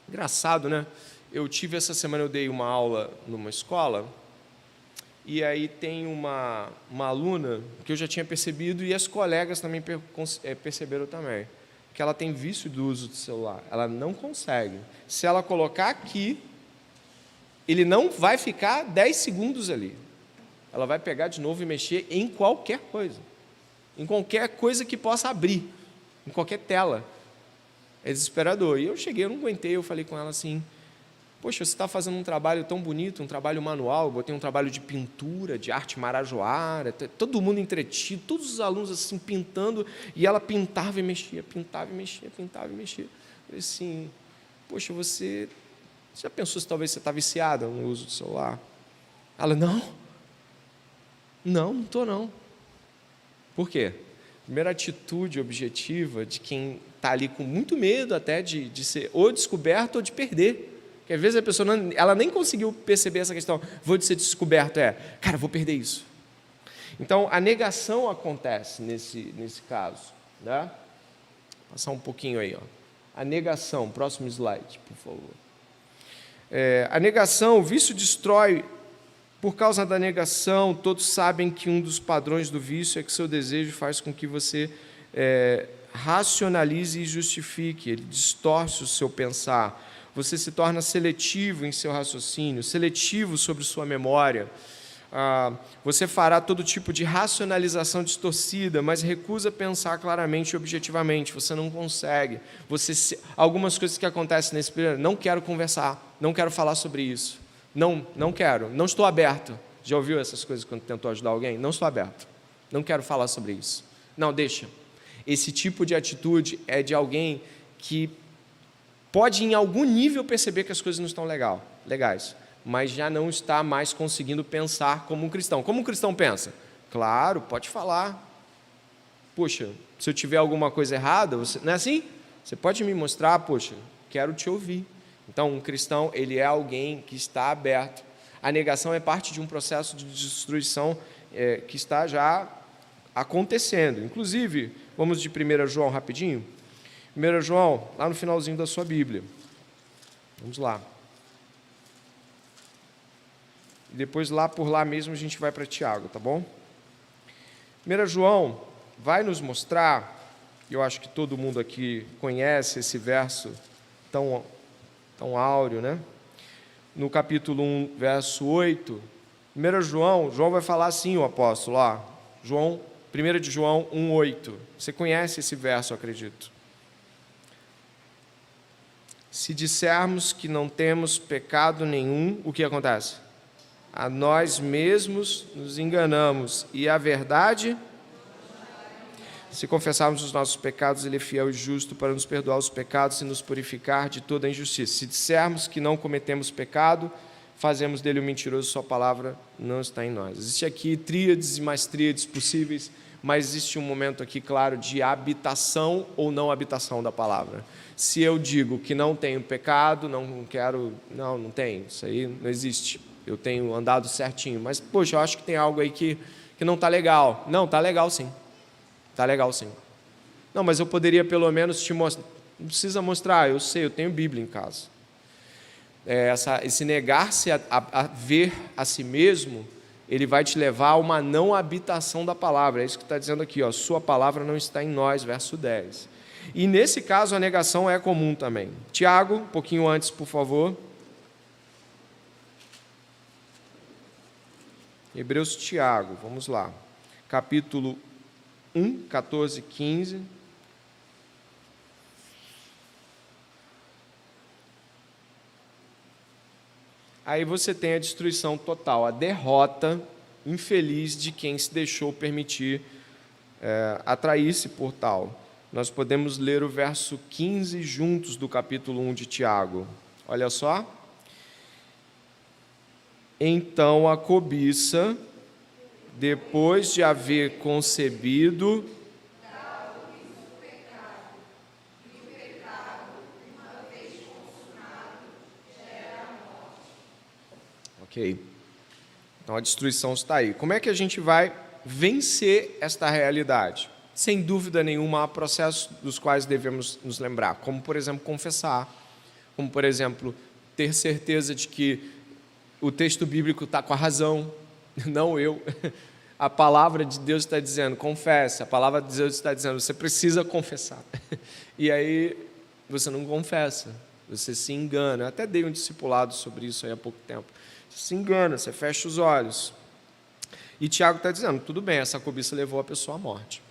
engraçado, né? Essa semana eu dei uma aula numa escola, e aí tem uma aluna que eu já tinha percebido, e as colegas também perceberam também, que ela tem vício do uso do celular. Ela não consegue. Se ela colocar aqui, ele não vai ficar 10 segundos ali. Ela vai pegar de novo e mexer em qualquer coisa. Em qualquer coisa que possa abrir, em qualquer tela. É desesperador. E eu cheguei, eu não aguentei, eu falei com ela assim, poxa, você está fazendo um trabalho tão bonito, um trabalho manual, eu botei um trabalho de pintura, de arte marajoara, todo mundo entretido, todos os alunos assim pintando, e ela pintava e mexia, pintava e mexia, pintava e mexia. Eu falei assim, poxa, você já pensou se talvez você está viciada no uso do celular? Ela, não estou não. Por quê? Primeira atitude objetiva de quem está ali com muito medo até de ser ou descoberto ou de perder. Porque às vezes a pessoa ela nem conseguiu perceber essa questão, vou ser descoberto, cara, vou perder isso. Então, a negação acontece nesse caso. Né? Vou passar um pouquinho aí. A negação, próximo slide, por favor. A negação, o vício destrói. Por causa da negação, todos sabem que um dos padrões do vício é que seu desejo faz com que você racionalize e justifique, ele distorce o seu pensar. Você se torna seletivo em seu raciocínio, seletivo sobre sua memória. Você fará todo tipo de racionalização distorcida, mas recusa pensar claramente e objetivamente. Você não consegue. Algumas coisas que acontecem nesse período, não quero conversar, não quero falar sobre isso. Não quero, não estou aberto. Já ouviu essas coisas quando tentou ajudar alguém? Não estou aberto, não quero falar sobre isso. Não, deixa. Esse tipo de atitude é de alguém que pode, em algum nível, perceber que as coisas não estão legais. legais, mas já não está mais conseguindo pensar como um cristão. Como um cristão pensa? Claro, pode falar. Poxa, se eu tiver alguma coisa errada, não é assim? Você pode me mostrar, poxa, quero te ouvir. Então, um cristão, ele é alguém que está aberto. A negação é parte de um processo de destruição que está já acontecendo. Inclusive, vamos de 1 João rapidinho. 1 João, lá no finalzinho da sua Bíblia. Vamos lá. E depois, lá por lá mesmo, a gente vai para Tiago, tá bom? 1 João vai nos mostrar, eu acho que todo mundo aqui conhece esse verso tão áureo, né? No capítulo 1, verso 8, 1 João vai falar assim, o apóstolo, ó, 1 de João 1, 8. Você conhece esse verso, eu acredito. Se dissermos que não temos pecado nenhum, o que acontece? A nós mesmos nos enganamos, e a verdade... Se confessarmos os nossos pecados, Ele é fiel e justo para nos perdoar os pecados e nos purificar de toda a injustiça. Se dissermos que não cometemos pecado, fazemos dele um mentiroso, sua palavra não está em nós. Existe aqui tríades e mais tríades possíveis, mas existe um momento aqui, claro, de habitação ou não habitação da palavra. Se eu digo que não tenho pecado, não tenho, isso aí não existe. Eu tenho andado certinho, mas, poxa, eu acho que tem algo aí que não está legal. Não, está legal sim. Está legal, sim. Não, mas eu poderia pelo menos te mostrar. Não precisa mostrar, eu sei, eu tenho Bíblia em casa. Esse negar-se a ver a si mesmo, ele vai te levar a uma não habitação da palavra. É isso que está dizendo aqui, ó, sua palavra não está em nós, verso 10. E nesse caso a negação é comum também. Tiago, um pouquinho antes, por favor. Hebreus Tiago, vamos lá. Capítulo 1, 14, 15. Aí você tem a destruição total, a derrota infeliz de quem se deixou permitir atrair-se por tal. Nós podemos ler o verso 15 juntos do capítulo 1 de Tiago. Olha só. Então a cobiça, depois de haver concebido, ok. Então a destruição está aí. Como é que a gente vai vencer esta realidade? Sem dúvida nenhuma, há processos dos quais devemos nos lembrar, como, por exemplo, confessar, como, por exemplo, ter certeza de que o texto bíblico está com a razão, não eu. A palavra de Deus está dizendo, confesse. A palavra de Deus está dizendo, você precisa confessar. E aí você não confessa, você se engana. Eu até dei um discipulado sobre isso aí há pouco tempo. Você se engana, você fecha os olhos. E Tiago está dizendo, tudo bem, essa cobiça levou a pessoa à morte.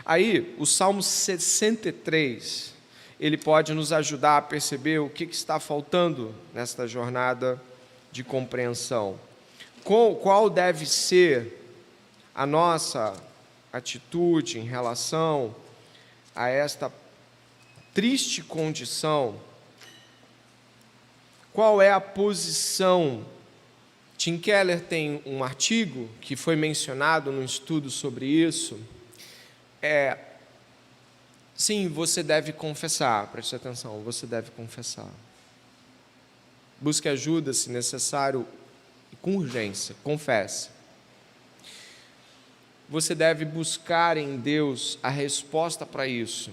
Aí, o Salmo 63, ele pode nos ajudar a perceber o que está faltando nesta jornada de compreensão. Qual deve ser a nossa atitude em relação a esta triste condição? Qual é a posição? Tim Keller tem um artigo que foi mencionado num estudo sobre isso. Sim, você deve confessar, preste atenção, você deve confessar. Busque ajuda, se necessário, com urgência, confesse. Você deve buscar em Deus a resposta para isso.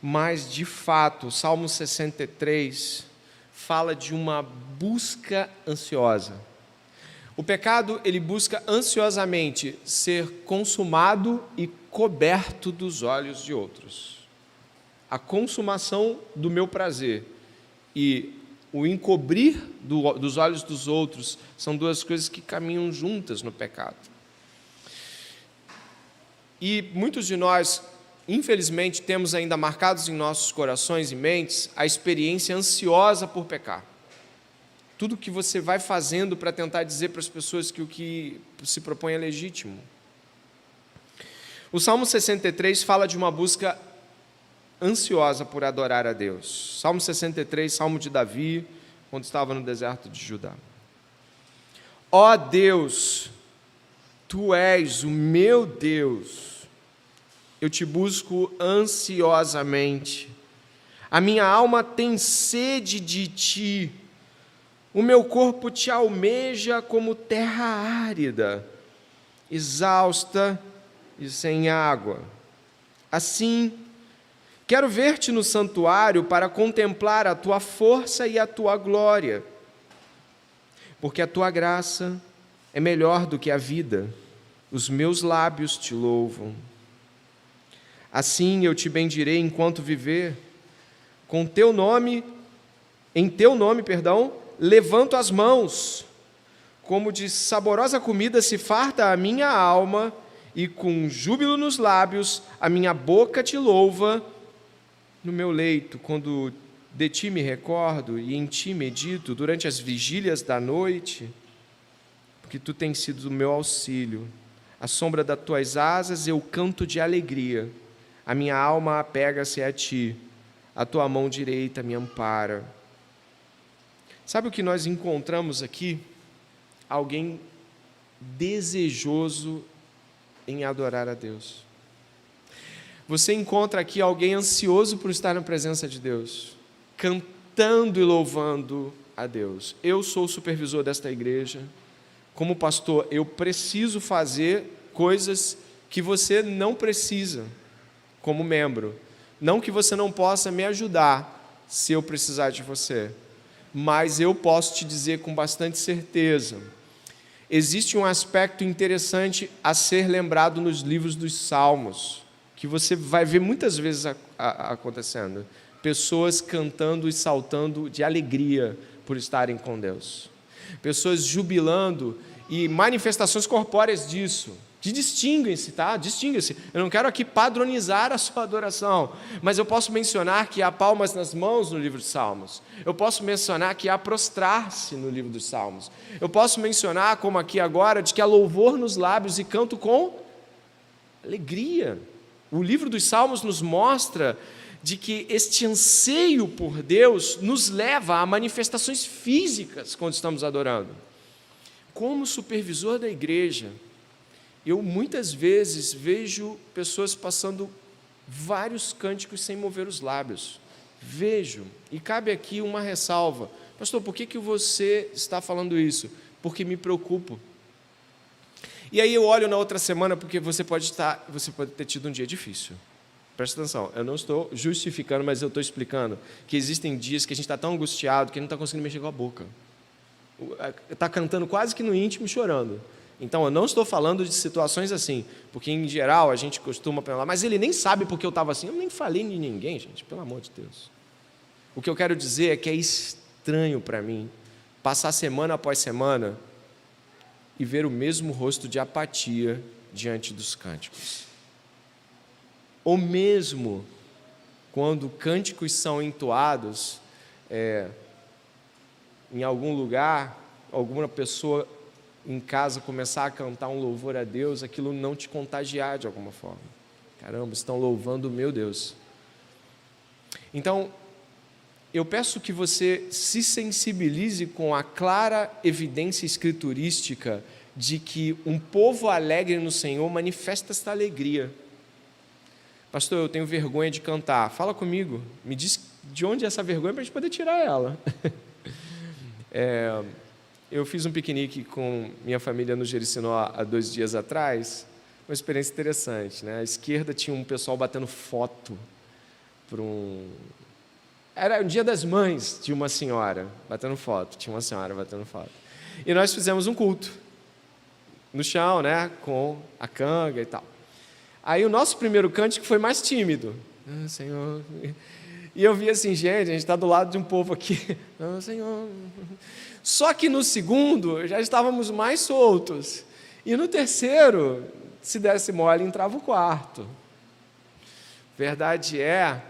Mas, de fato, o Salmo 63 fala de uma busca ansiosa. O pecado, ele busca ansiosamente ser consumado e coberto dos olhos de outros. A consumação do meu prazer e o encobrir dos olhos dos outros são duas coisas que caminham juntas no pecado. E muitos de nós, infelizmente, temos ainda marcados em nossos corações e mentes a experiência ansiosa por pecar. Tudo que você vai fazendo para tentar dizer para as pessoas que o que se propõe é legítimo. O Salmo 63 fala de uma busca ansiosa por adorar a Deus. Salmo 63, Salmo de Davi, quando estava no deserto de Judá. Ó Deus, Tu és o meu Deus, eu te busco ansiosamente. A minha alma tem sede de Ti, o meu corpo Te almeja como terra árida, exausta e sem água. Assim, quero ver-te no santuário para contemplar a Tua força e a Tua glória, porque a Tua graça é melhor do que a vida, os meus lábios Te louvam. Assim eu Te bendirei enquanto viver, em Teu nome, levanto as mãos, como de saborosa comida se farta a minha alma, e com júbilo nos lábios a minha boca Te louva. No meu leito, quando de Ti me recordo e em Ti medito durante as vigílias da noite, porque Tu tens sido o meu auxílio. À sombra das Tuas asas eu canto de alegria. A minha alma apega-se a Ti. A Tua mão direita me ampara. Sabe o que nós encontramos aqui? Alguém desejoso em adorar a Deus. Você encontra aqui alguém ansioso por estar na presença de Deus, cantando e louvando a Deus. Eu sou o supervisor desta igreja. Como pastor, eu preciso fazer coisas que você não precisa como membro. Não que você não possa me ajudar se eu precisar de você, mas eu posso te dizer com bastante certeza, existe um aspecto interessante a ser lembrado nos livros dos Salmos, que você vai ver muitas vezes acontecendo. Pessoas cantando e saltando de alegria por estarem com Deus. Pessoas jubilando e manifestações corpóreas disso, que distinguem-se, tá? Distinguem-se. Eu não quero aqui padronizar a sua adoração, mas eu posso mencionar que há palmas nas mãos no livro dos Salmos. Eu posso mencionar que há prostrar-se no livro dos Salmos. Eu posso mencionar, como aqui agora, de que há louvor nos lábios e canto com alegria. O livro dos Salmos nos mostra de que este anseio por Deus nos leva a manifestações físicas quando estamos adorando. Como supervisor da igreja, eu muitas vezes vejo pessoas passando vários cânticos sem mover os lábios. Vejo, e cabe aqui uma ressalva. Pastor, por que você está falando isso? Porque me preocupo. E aí eu olho na outra semana, porque você pode ter tido um dia difícil. Presta atenção, eu não estou justificando, mas eu estou explicando que existem dias que a gente está tão angustiado que não está conseguindo mexer com a boca. Está cantando quase que no íntimo e chorando. Então, eu não estou falando de situações assim, porque, em geral, a gente costuma falar, mas ele nem sabe porque eu estava assim. Eu nem falei de ninguém, gente, pelo amor de Deus. O que eu quero dizer é que é estranho para mim passar semana após semana e ver o mesmo rosto de apatia diante dos cânticos. Ou mesmo quando cânticos são entoados em algum lugar, alguma pessoa em casa começar a cantar um louvor a Deus, aquilo não te contagiar de alguma forma. Caramba, estão louvando o meu Deus. Então, eu peço que você se sensibilize com a clara evidência escriturística de que um povo alegre no Senhor manifesta esta alegria. Pastor, eu tenho vergonha de cantar. Fala comigo, me diz de onde é essa vergonha para a gente poder tirar ela. Eu fiz um piquenique com minha família no Jericinó há 2 dias atrás, uma experiência interessante, né? À esquerda tinha um pessoal batendo foto para Era o Dia das Mães, tinha uma senhora batendo foto, E nós fizemos um culto no chão, né? Com a canga e tal. Aí o nosso primeiro cântico foi mais tímido. Ah, Senhor. E eu vi assim, gente, a gente está do lado de um povo aqui. Ah, Senhor. Só que no segundo, já estávamos mais soltos. E no terceiro, se desse mole, entrava o quarto. Verdade é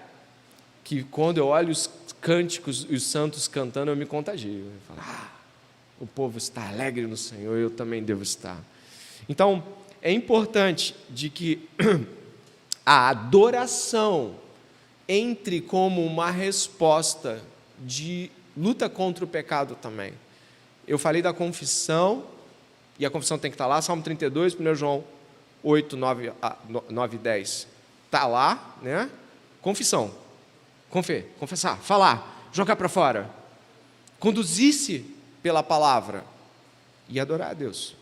que quando eu olho os cânticos e os santos cantando, eu me contagio. Eu falo, o povo está alegre no Senhor, eu também devo estar. Então, é importante de que a adoração entre como uma resposta de luta contra o pecado também. Eu falei da confissão, e a confissão tem que estar lá, Salmo 32, 1 João 8, 9 e 10. Está lá, né? Confissão, confessar, falar, jogar para fora, conduzir-se pela palavra e adorar a Deus.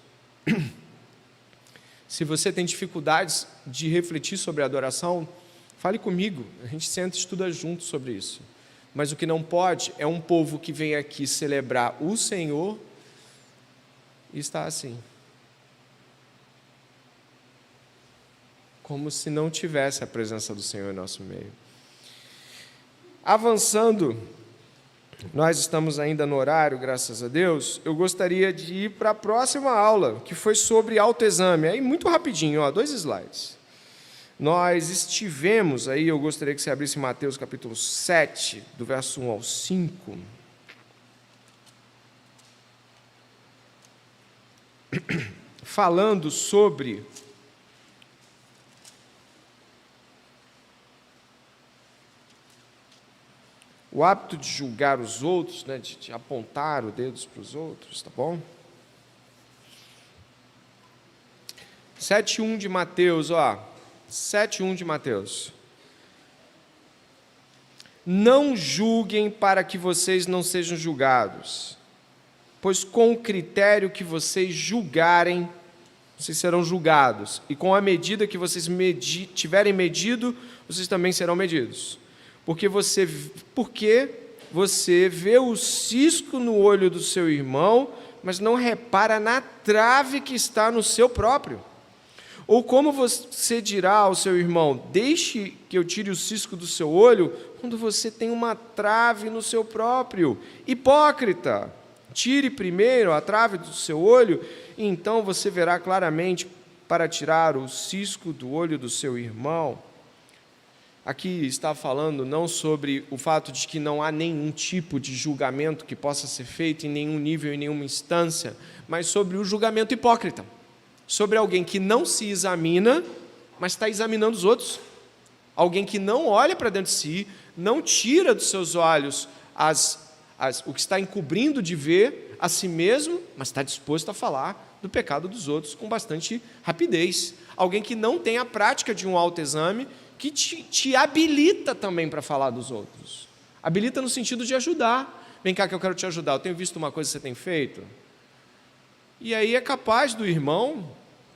Se você tem dificuldades de refletir sobre a adoração, fale comigo, a gente senta e estuda junto sobre isso. Mas o que não pode é um povo que vem aqui celebrar o Senhor e está assim, como se não tivesse a presença do Senhor em nosso meio. Avançando, nós estamos ainda no horário, graças a Deus. Eu gostaria de ir para a próxima aula, que foi sobre autoexame. Aí, muito rapidinho, 2 slides. Nós estivemos aí, eu gostaria que você abrisse Mateus capítulo 7, do verso 1 ao 5. Falando sobre o hábito de julgar os outros, né, de apontar o dedo para os outros, tá bom? 7:1 de Mateus, 7:1 de Mateus. Não julguem para que vocês não sejam julgados, pois com o critério que vocês julgarem, vocês serão julgados, e com a medida que vocês tiverem medido, vocês também serão medidos. Porque você vê o cisco no olho do seu irmão, mas não repara na trave que está no seu próprio. Ou como você dirá ao seu irmão, deixe que eu tire o cisco do seu olho, quando você tem uma trave no seu próprio? Hipócrita! Tire primeiro a trave do seu olho, e então você verá claramente para tirar o cisco do olho do seu irmão. Aqui está falando não sobre o fato de que não há nenhum tipo de julgamento que possa ser feito em nenhum nível, em nenhuma instância, mas sobre o julgamento hipócrita, sobre alguém que não se examina, mas está examinando os outros, alguém que não olha para dentro de si, não tira dos seus olhos o que está encobrindo de ver a si mesmo, mas está disposto a falar do pecado dos outros com bastante rapidez, alguém que não tem a prática de um autoexame, que te habilita também para falar dos outros. Habilita no sentido de ajudar. Vem cá que eu quero te ajudar, eu tenho visto uma coisa que você tem feito. E aí é capaz do irmão,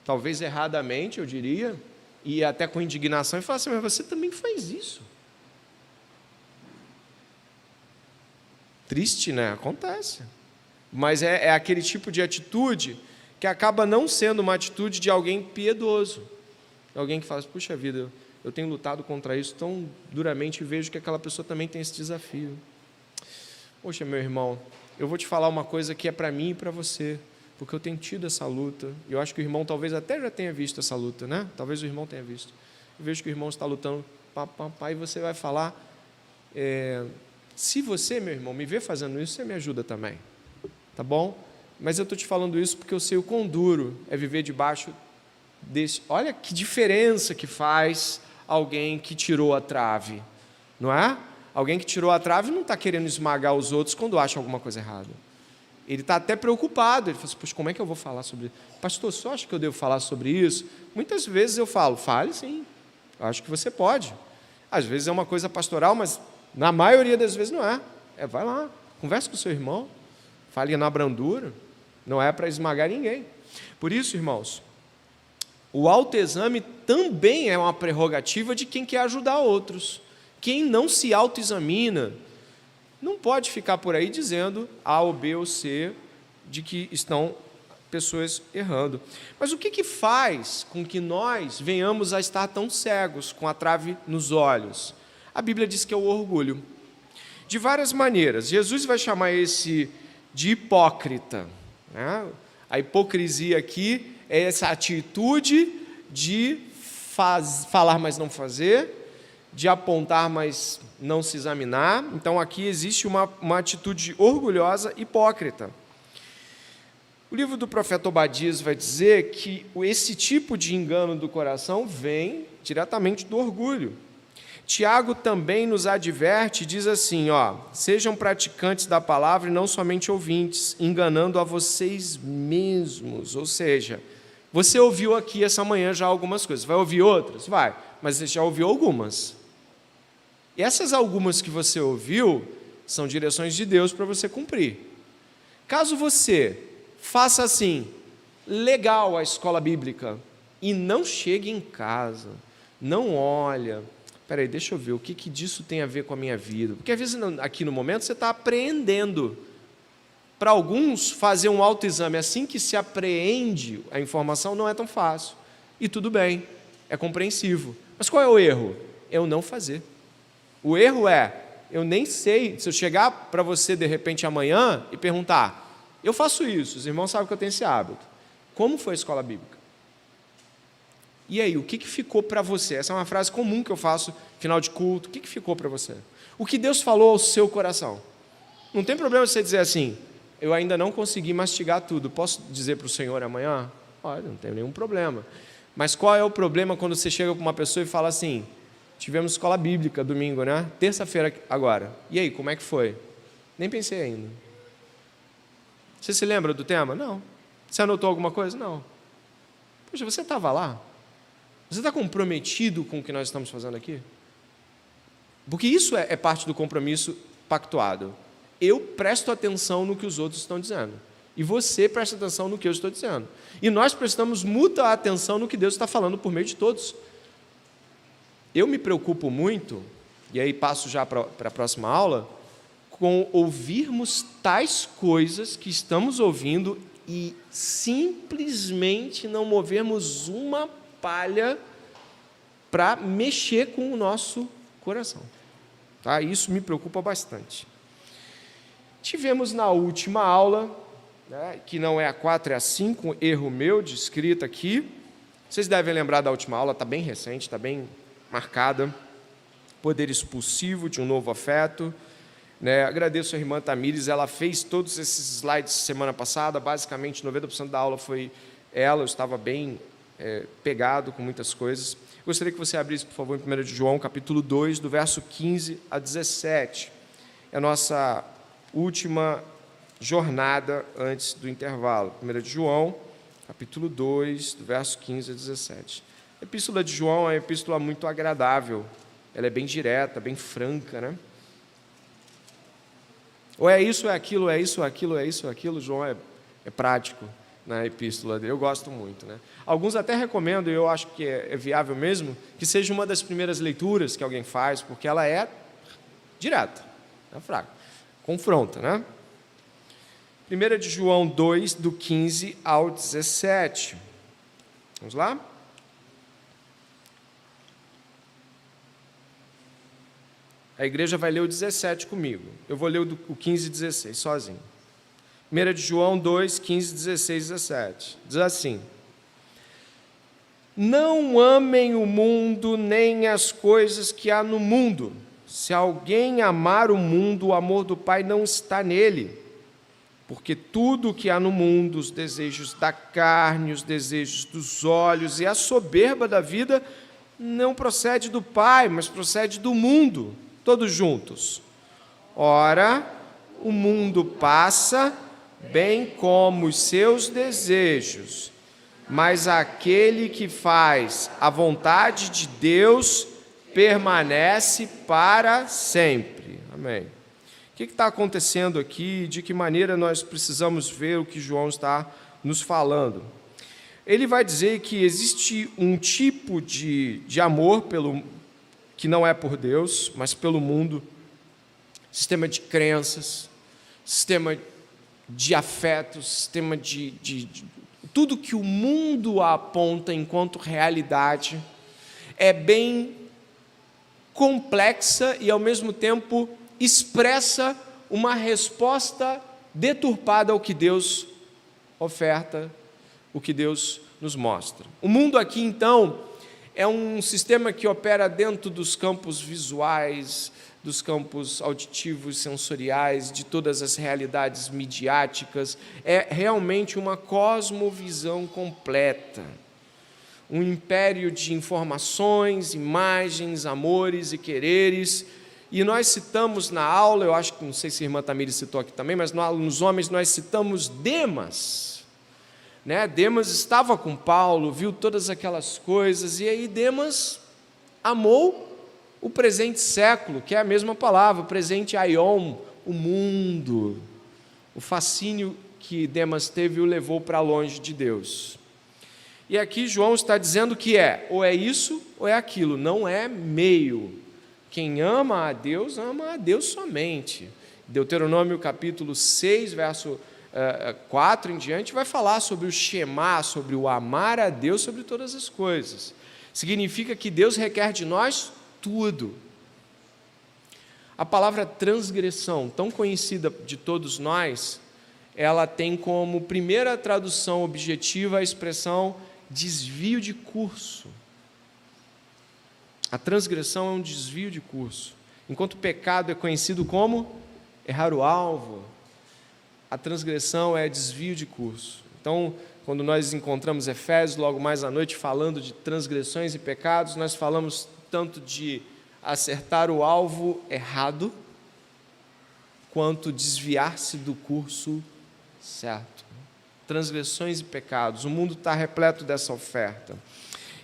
talvez erradamente, eu diria, e até com indignação, e falar assim, mas você também faz isso. Triste, né? Acontece. Mas é aquele tipo de atitude que acaba não sendo uma atitude de alguém piedoso. Alguém que fala, puxa vida, eu tenho lutado contra isso tão duramente e vejo que aquela pessoa também tem esse desafio. Poxa, meu irmão, eu vou te falar uma coisa que é para mim e para você, porque eu tenho tido essa luta. Eu acho que o irmão talvez até já tenha visto essa luta, né? Talvez o irmão tenha visto. Eu vejo que o irmão está lutando, e você vai falar, se você, meu irmão, me ver fazendo isso, você me ajuda também, tá bom? Mas eu estou te falando isso porque eu sei o quão duro é viver debaixo desse... Olha que diferença que faz alguém que tirou a trave, não é? Alguém que tirou a trave não está querendo esmagar os outros quando acha alguma coisa errada. Ele está até preocupado, ele fala assim, poxa, como é que eu vou falar sobre isso? Pastor, você acha que eu devo falar sobre isso? Muitas vezes eu falo, fale sim, eu acho que você pode. Às vezes é uma coisa pastoral, mas na maioria das vezes não é. Vai lá, converse com o seu irmão, fale na brandura, não é para esmagar ninguém. Por isso, irmãos, o autoexame também é uma prerrogativa de quem quer ajudar outros. Quem não se autoexamina não pode ficar por aí dizendo A ou B ou C de que estão pessoas errando. Mas o que faz com que nós venhamos a estar tão cegos, com a trave nos olhos? A Bíblia diz que é o orgulho. De várias maneiras. Jesus vai chamar esse de hipócrita, né? A hipocrisia aqui é essa atitude de falar, mas não fazer, de apontar, mas não se examinar. Então, aqui existe uma atitude orgulhosa, hipócrita. O livro do profeta Obadias vai dizer que esse tipo de engano do coração vem diretamente do orgulho. Tiago também nos adverte, diz assim, sejam praticantes da palavra e não somente ouvintes, enganando a vocês mesmos. Ou seja, você ouviu aqui essa manhã já algumas coisas, vai ouvir outras? Vai, mas você já ouviu algumas. E essas algumas que você ouviu são direções de Deus para você cumprir. Caso você faça assim, legal a escola bíblica, e não chegue em casa, não olha, peraí, deixa eu ver, o que disso tem a ver com a minha vida? Porque às vezes aqui no momento você está apreendendo. Para alguns, fazer um autoexame assim que se apreende a informação não é tão fácil. E tudo bem, é compreensivo. Mas qual é o erro? Eu não fazer. O erro é, eu nem sei, se eu chegar para você de repente amanhã e perguntar, eu faço isso, os irmãos sabem que eu tenho esse hábito. Como foi a escola bíblica? E aí, o que ficou para você? Essa é uma frase comum que eu faço final de culto. O que ficou para você? O que Deus falou ao seu coração? Não tem problema você dizer assim, eu ainda não consegui mastigar tudo, posso dizer para o Senhor amanhã? Olha, não tem nenhum problema. Mas qual é o problema quando você chega para uma pessoa e fala assim, tivemos escola bíblica domingo, né? Terça-feira agora. E aí, como é que foi? Nem pensei ainda. Você se lembra do tema? Não. Você anotou alguma coisa? Não. Poxa, você estava lá? Você está comprometido com o que nós estamos fazendo aqui? Porque isso é parte do compromisso pactuado. Eu presto atenção no que os outros estão dizendo. E você presta atenção no que eu estou dizendo. E nós prestamos muita atenção no que Deus está falando por meio de todos. Eu me preocupo muito, e aí passo já para a próxima aula, com ouvirmos tais coisas que estamos ouvindo e simplesmente não movermos uma palha para mexer com o nosso coração. Tá? Isso me preocupa bastante. Tivemos na última aula, né, que não é a 4, é a 5, um erro meu de escrita aqui. Vocês devem lembrar da última aula, está bem recente, está bem marcada. Poder expulsivo de um novo afeto. Né? Agradeço a irmã Tamires, ela fez todos esses slides semana passada, basicamente 90% da aula foi ela, eu estava bem pegado com muitas coisas. Gostaria que você abrisse, por favor, em 1 de João, capítulo 2, do verso 15 a 17. É a nossa última jornada antes do intervalo. 1 de João, capítulo 2, do verso 15 a 17. A epístola de João é uma epístola muito agradável, ela é bem direta, bem franca, né? Ou é isso, é aquilo, é isso, é aquilo, é isso, é aquilo. João é prático na epístola dele, eu gosto muito, né? Alguns até recomendam, e eu acho que é viável mesmo, que seja uma das primeiras leituras que alguém faz, porque ela é direta, é fraca, confronta, né? 1 de João 2, do 15 ao 17. Vamos lá? A igreja vai ler o 17 comigo. Eu vou ler o 15 e 16, sozinho. 1 de João 2, 15, 16 e 17. Diz assim: não amem o mundo nem as coisas que há no mundo. Se alguém amar o mundo, o amor do Pai não está nele. Porque tudo o que há no mundo, os desejos da carne, os desejos dos olhos e a soberba da vida, não procede do Pai, mas procede do mundo. Todos juntos. Ora, o mundo passa, bem como os seus desejos, mas aquele que faz a vontade de Deus permanece para sempre. Amém. O que está acontecendo aqui? De que maneira nós precisamos ver o que João está nos falando? Ele vai dizer que existe um tipo de amor que não é por Deus, mas pelo mundo, sistema de crenças, sistema de afetos, sistema de tudo que o mundo aponta enquanto realidade, é bem complexa e, ao mesmo tempo, expressa uma resposta deturpada ao que Deus oferta, o que Deus nos mostra. O mundo aqui, então, é um sistema que opera dentro dos campos visuais, dos campos auditivos, sensoriais, de todas as realidades midiáticas. É realmente uma cosmovisão completa. um império de informações, imagens, amores e quereres. E nós citamos na aula, eu acho que, não sei se a irmã Tamires citou aqui também, mas nos homens nós citamos Demas. Demas estava com Paulo, viu todas aquelas coisas, e aí Demas amou o presente século, que é a mesma palavra, o presente aion, o mundo. O fascínio que Demas teve o levou para longe de Deus. E aqui João está dizendo que ou é isso ou é aquilo, não é meio. Quem ama a Deus somente. Deuteronômio capítulo 6, verso 4 em diante, vai falar sobre o Shema, sobre o amar a Deus sobre todas as coisas. Significa que Deus requer de nós tudo. A palavra transgressão, tão conhecida de todos nós, ela tem como primeira tradução objetiva a expressão desvio de curso. A transgressão é um desvio de curso. Enquanto o pecado é conhecido como errar o alvo, a transgressão é desvio de curso. Então, quando nós encontramos Efésios, logo mais à noite, falando de transgressões e pecados, nós falamos tanto de acertar o alvo errado, quanto desviar-se do curso certo. Transgressões e pecados, o mundo está repleto dessa oferta.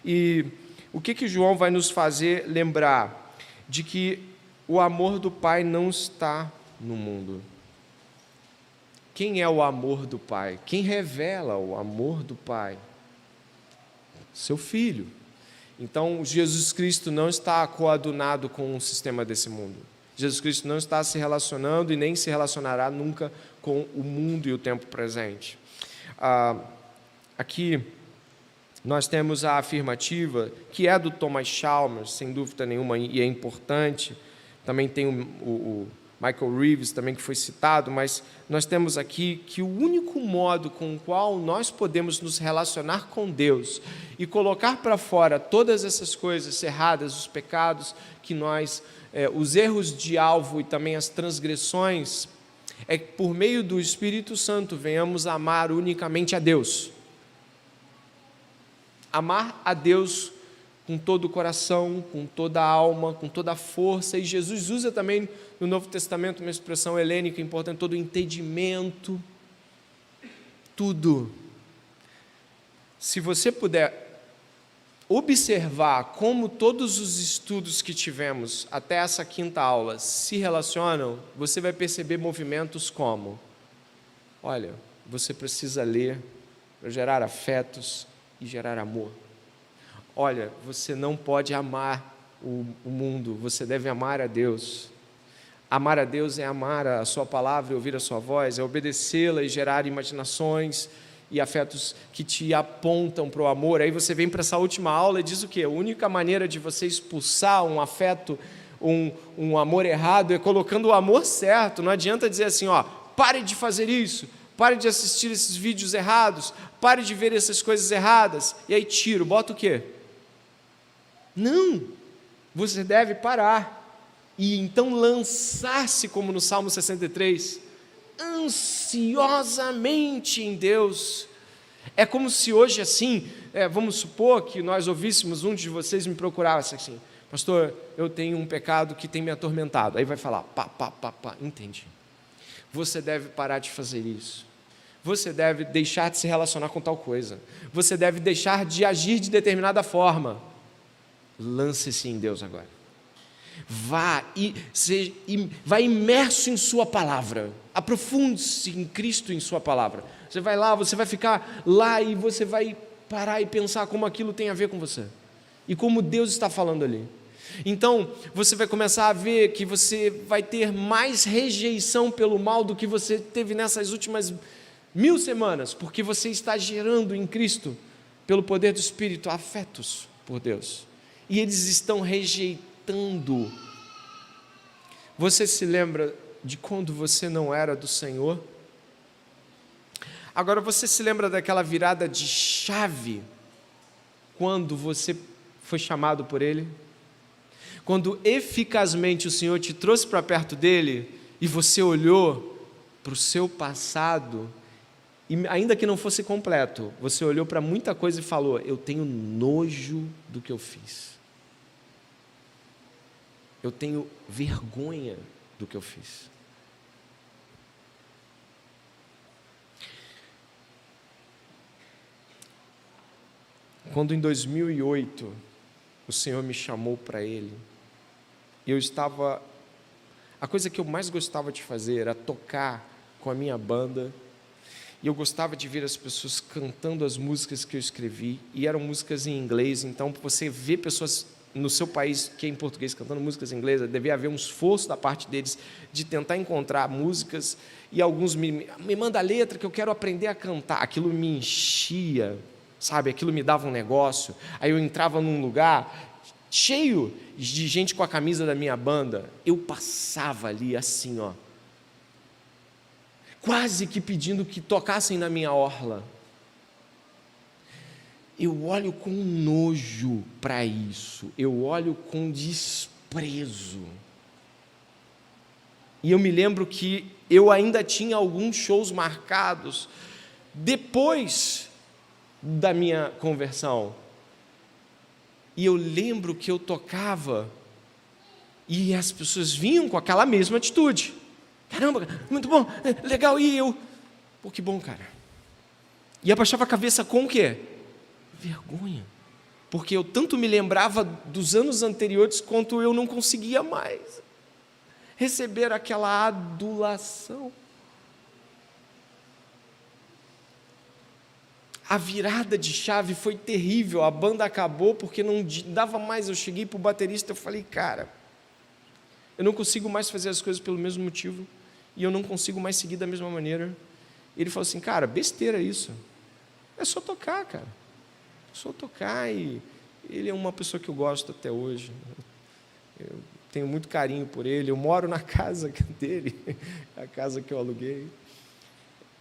E o que João vai nos fazer lembrar? De que o amor do Pai não está no mundo. Quem é o amor do Pai? Quem revela o amor do Pai? Seu Filho. Então, Jesus Cristo não está coadunado com o sistema desse mundo. Jesus Cristo não está se relacionando e nem se relacionará nunca com o mundo e o tempo presente. Aqui nós temos a afirmativa, que é do Thomas Chalmers, sem dúvida nenhuma, e é importante. Também tem o Michael Reeves, também, que foi citado, mas nós temos aqui que o único modo com o qual nós podemos nos relacionar com Deus e colocar para fora todas essas coisas erradas, os pecados que nós, os erros de alvo e também as transgressões, é que por meio do Espírito Santo venhamos a amar unicamente a Deus. Amar a Deus com todo o coração, com toda a alma, com toda a força, e Jesus usa também no Novo Testamento uma expressão helênica importante, todo o entendimento, tudo. Se você puder observar como todos os estudos que tivemos até essa quinta aula se relacionam, você vai perceber movimentos como: olha, você precisa ler para gerar afetos e gerar amor. Olha, você não pode amar o mundo, você deve amar a Deus. Amar a Deus é amar a sua palavra e ouvir a sua voz, é obedecê-la e gerar imaginações e afetos que te apontam para o amor. Aí você vem para essa última aula e diz o quê? A única maneira de você expulsar um afeto, um amor errado, é colocando o amor certo. Não adianta dizer assim, pare de fazer isso, pare de assistir esses vídeos errados, pare de ver essas coisas erradas, e aí bota o quê? Não, você deve parar, e então lançar-se, como no Salmo 63, ansiosamente em Deus. É como se hoje assim, vamos supor que nós ouvíssemos, um de vocês me procurasse assim: pastor, eu tenho um pecado que tem me atormentado. Aí vai falar, entendi. Você deve parar de fazer isso. Você deve deixar de se relacionar com tal coisa. Você deve deixar de agir de determinada forma. Lance-se em Deus agora. Vá imerso em sua palavra. Aprofunde-se em Cristo, em sua palavra. Você vai lá, você vai ficar lá e você vai parar e pensar como aquilo tem a ver com você. E como Deus está falando ali. Então, você vai começar a ver que você vai ter mais rejeição pelo mal do que você teve nessas últimas 1000 semanas, porque você está gerando em Cristo, pelo poder do Espírito, afetos por Deus. E eles estão rejeitando. Você se lembra de quando você não era do Senhor? Agora você se lembra daquela virada de chave, quando você foi chamado por Ele? Quando eficazmente o Senhor te trouxe para perto dEle, e você olhou para o seu passado, E ainda que não fosse completo, você olhou para muita coisa e falou: eu tenho nojo do que eu fiz. Eu tenho vergonha do que eu fiz. Quando em 2008 o Senhor me chamou para Ele, a coisa que eu mais gostava de fazer era tocar com a minha banda, e eu gostava de ver as pessoas cantando as músicas que eu escrevi, e eram músicas em inglês. Então você vê pessoas no seu país que é em português cantando músicas em inglês, devia haver um esforço da parte deles de tentar encontrar músicas, e alguns me mandam a letra que eu quero aprender a cantar. Aquilo me enchia, sabe? Aquilo me dava um negócio. Aí eu entrava num lugar cheio de gente com a camisa da minha banda, eu passava ali assim, ó, quase que pedindo que tocassem na minha orla. Eu olho com nojo para isso, eu olho com desprezo. E eu me lembro que eu ainda tinha alguns shows marcados depois da minha conversão. E eu lembro que eu tocava e as pessoas vinham com aquela mesma atitude. Caramba, muito bom, legal, e eu? Pô, que bom, cara. E abaixava a cabeça com o quê? Vergonha. Porque eu tanto me lembrava dos anos anteriores quanto eu não conseguia mais receber aquela adulação. A virada de chave foi terrível, a banda acabou porque não dava mais. Eu cheguei para o baterista, eu falei: cara, eu não consigo mais fazer as coisas pelo mesmo motivo, e eu não consigo mais seguir da mesma maneira. Ele falou assim: cara, besteira isso, é só tocar, cara, é só tocar. E ele é uma pessoa que eu gosto até hoje, eu tenho muito carinho por ele, eu moro na casa dele, a casa que eu aluguei.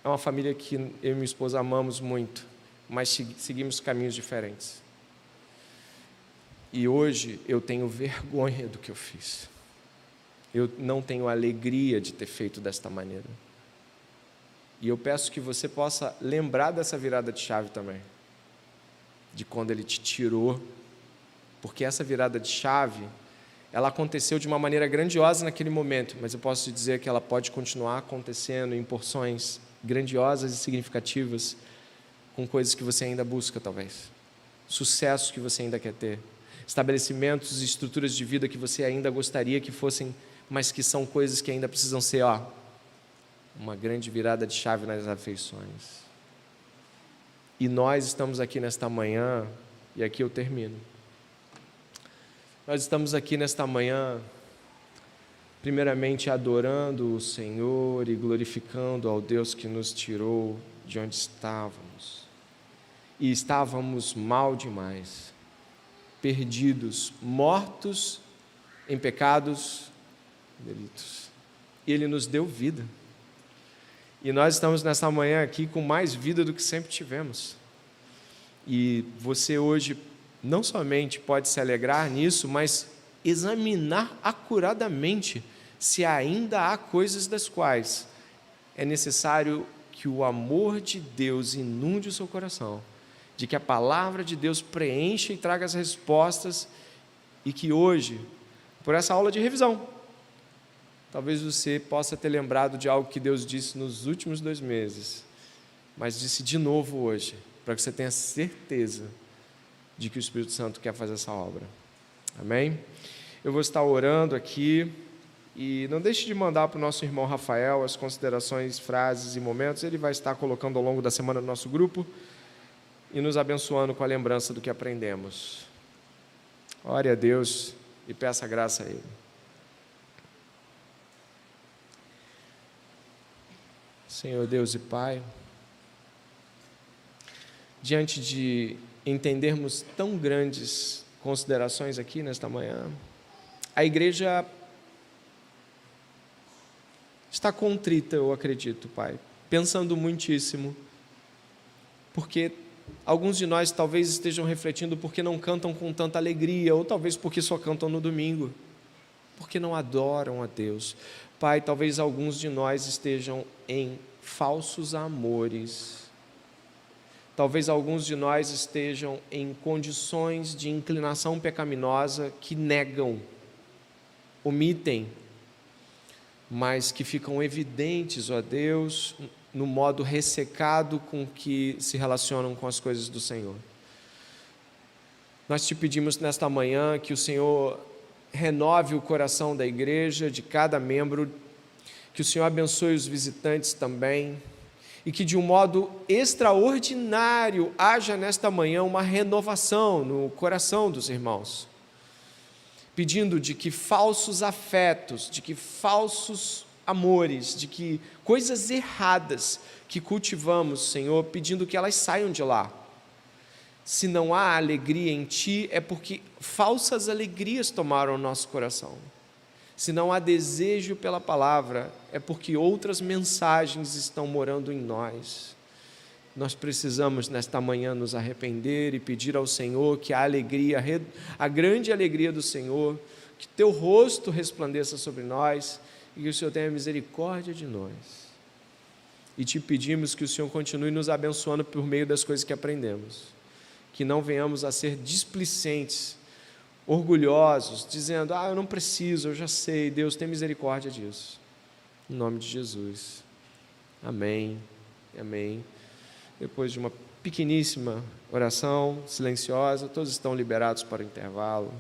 É uma família que eu e minha esposa amamos muito, mas seguimos caminhos diferentes. E hoje eu tenho vergonha do que eu fiz. Eu não tenho alegria de ter feito desta maneira. E eu peço que você possa lembrar dessa virada de chave também, de quando Ele te tirou, porque essa virada de chave, ela aconteceu de uma maneira grandiosa naquele momento, mas eu posso te dizer que ela pode continuar acontecendo em porções grandiosas e significativas, com coisas que você ainda busca, talvez, sucessos que você ainda quer ter, estabelecimentos e estruturas de vida que você ainda gostaria que fossem, mas que são coisas que ainda precisam ser, uma grande virada de chave nas afeições. E nós estamos aqui nesta manhã, e aqui eu termino. Nós estamos aqui nesta manhã, primeiramente adorando o Senhor e glorificando ao Deus que nos tirou de onde estávamos. E estávamos mal demais, perdidos, mortos em pecados, delitos. E Ele nos deu vida. E nós estamos nessa manhã aqui com mais vida do que sempre tivemos. E você hoje não somente pode se alegrar nisso, mas examinar acuradamente se ainda há coisas das quais é necessário que o amor de Deus inunde o seu coração, de que a palavra de Deus preencha e traga as respostas, e que hoje, por essa aula de revisão, talvez você possa ter lembrado de algo que Deus disse nos últimos 2 meses, mas disse de novo hoje, para que você tenha certeza de que o Espírito Santo quer fazer essa obra. Amém? Eu vou estar orando aqui, e não deixe de mandar para o nosso irmão Rafael as considerações, frases e momentos. Ele vai estar colocando ao longo da semana no nosso grupo e nos abençoando com a lembrança do que aprendemos. Ore a Deus e peça graça a Ele. Senhor Deus e Pai, diante de entendermos tão grandes considerações aqui nesta manhã, a igreja está contrita, eu acredito, Pai, pensando muitíssimo, porque alguns de nós talvez estejam refletindo porque não cantam com tanta alegria, ou talvez porque só cantam no domingo, porque não adoram a Deus. Pai, talvez alguns de nós estejam em falsos amores. Talvez alguns de nós estejam em condições de inclinação pecaminosa que negam, omitem, mas que ficam evidentes, ó Deus, no modo ressecado com que se relacionam com as coisas do Senhor. Nós te pedimos nesta manhã que o Senhor renove o coração da igreja, de cada membro, que o Senhor abençoe os visitantes também, e que de um modo extraordinário haja nesta manhã uma renovação no coração dos irmãos, pedindo de que falsos afetos, de que falsos amores, de que coisas erradas que cultivamos, Senhor, pedindo que elas saiam de lá. Se não há alegria em Ti, é porque falsas alegrias tomaram o nosso coração. Se não há desejo pela palavra, é porque outras mensagens estão morando em nós. Nós precisamos nesta manhã nos arrepender e pedir ao Senhor que a alegria, a grande alegria do Senhor, que Teu rosto resplandeça sobre nós e que o Senhor tenha misericórdia de nós. E Te pedimos que o Senhor continue nos abençoando por meio das coisas que aprendemos. Que não venhamos a ser displicentes, orgulhosos, dizendo, eu não preciso, eu já sei, Deus tem misericórdia disso. Em nome de Jesus. Amém. Amém. Depois de uma pequeníssima oração silenciosa, todos estão liberados para o intervalo.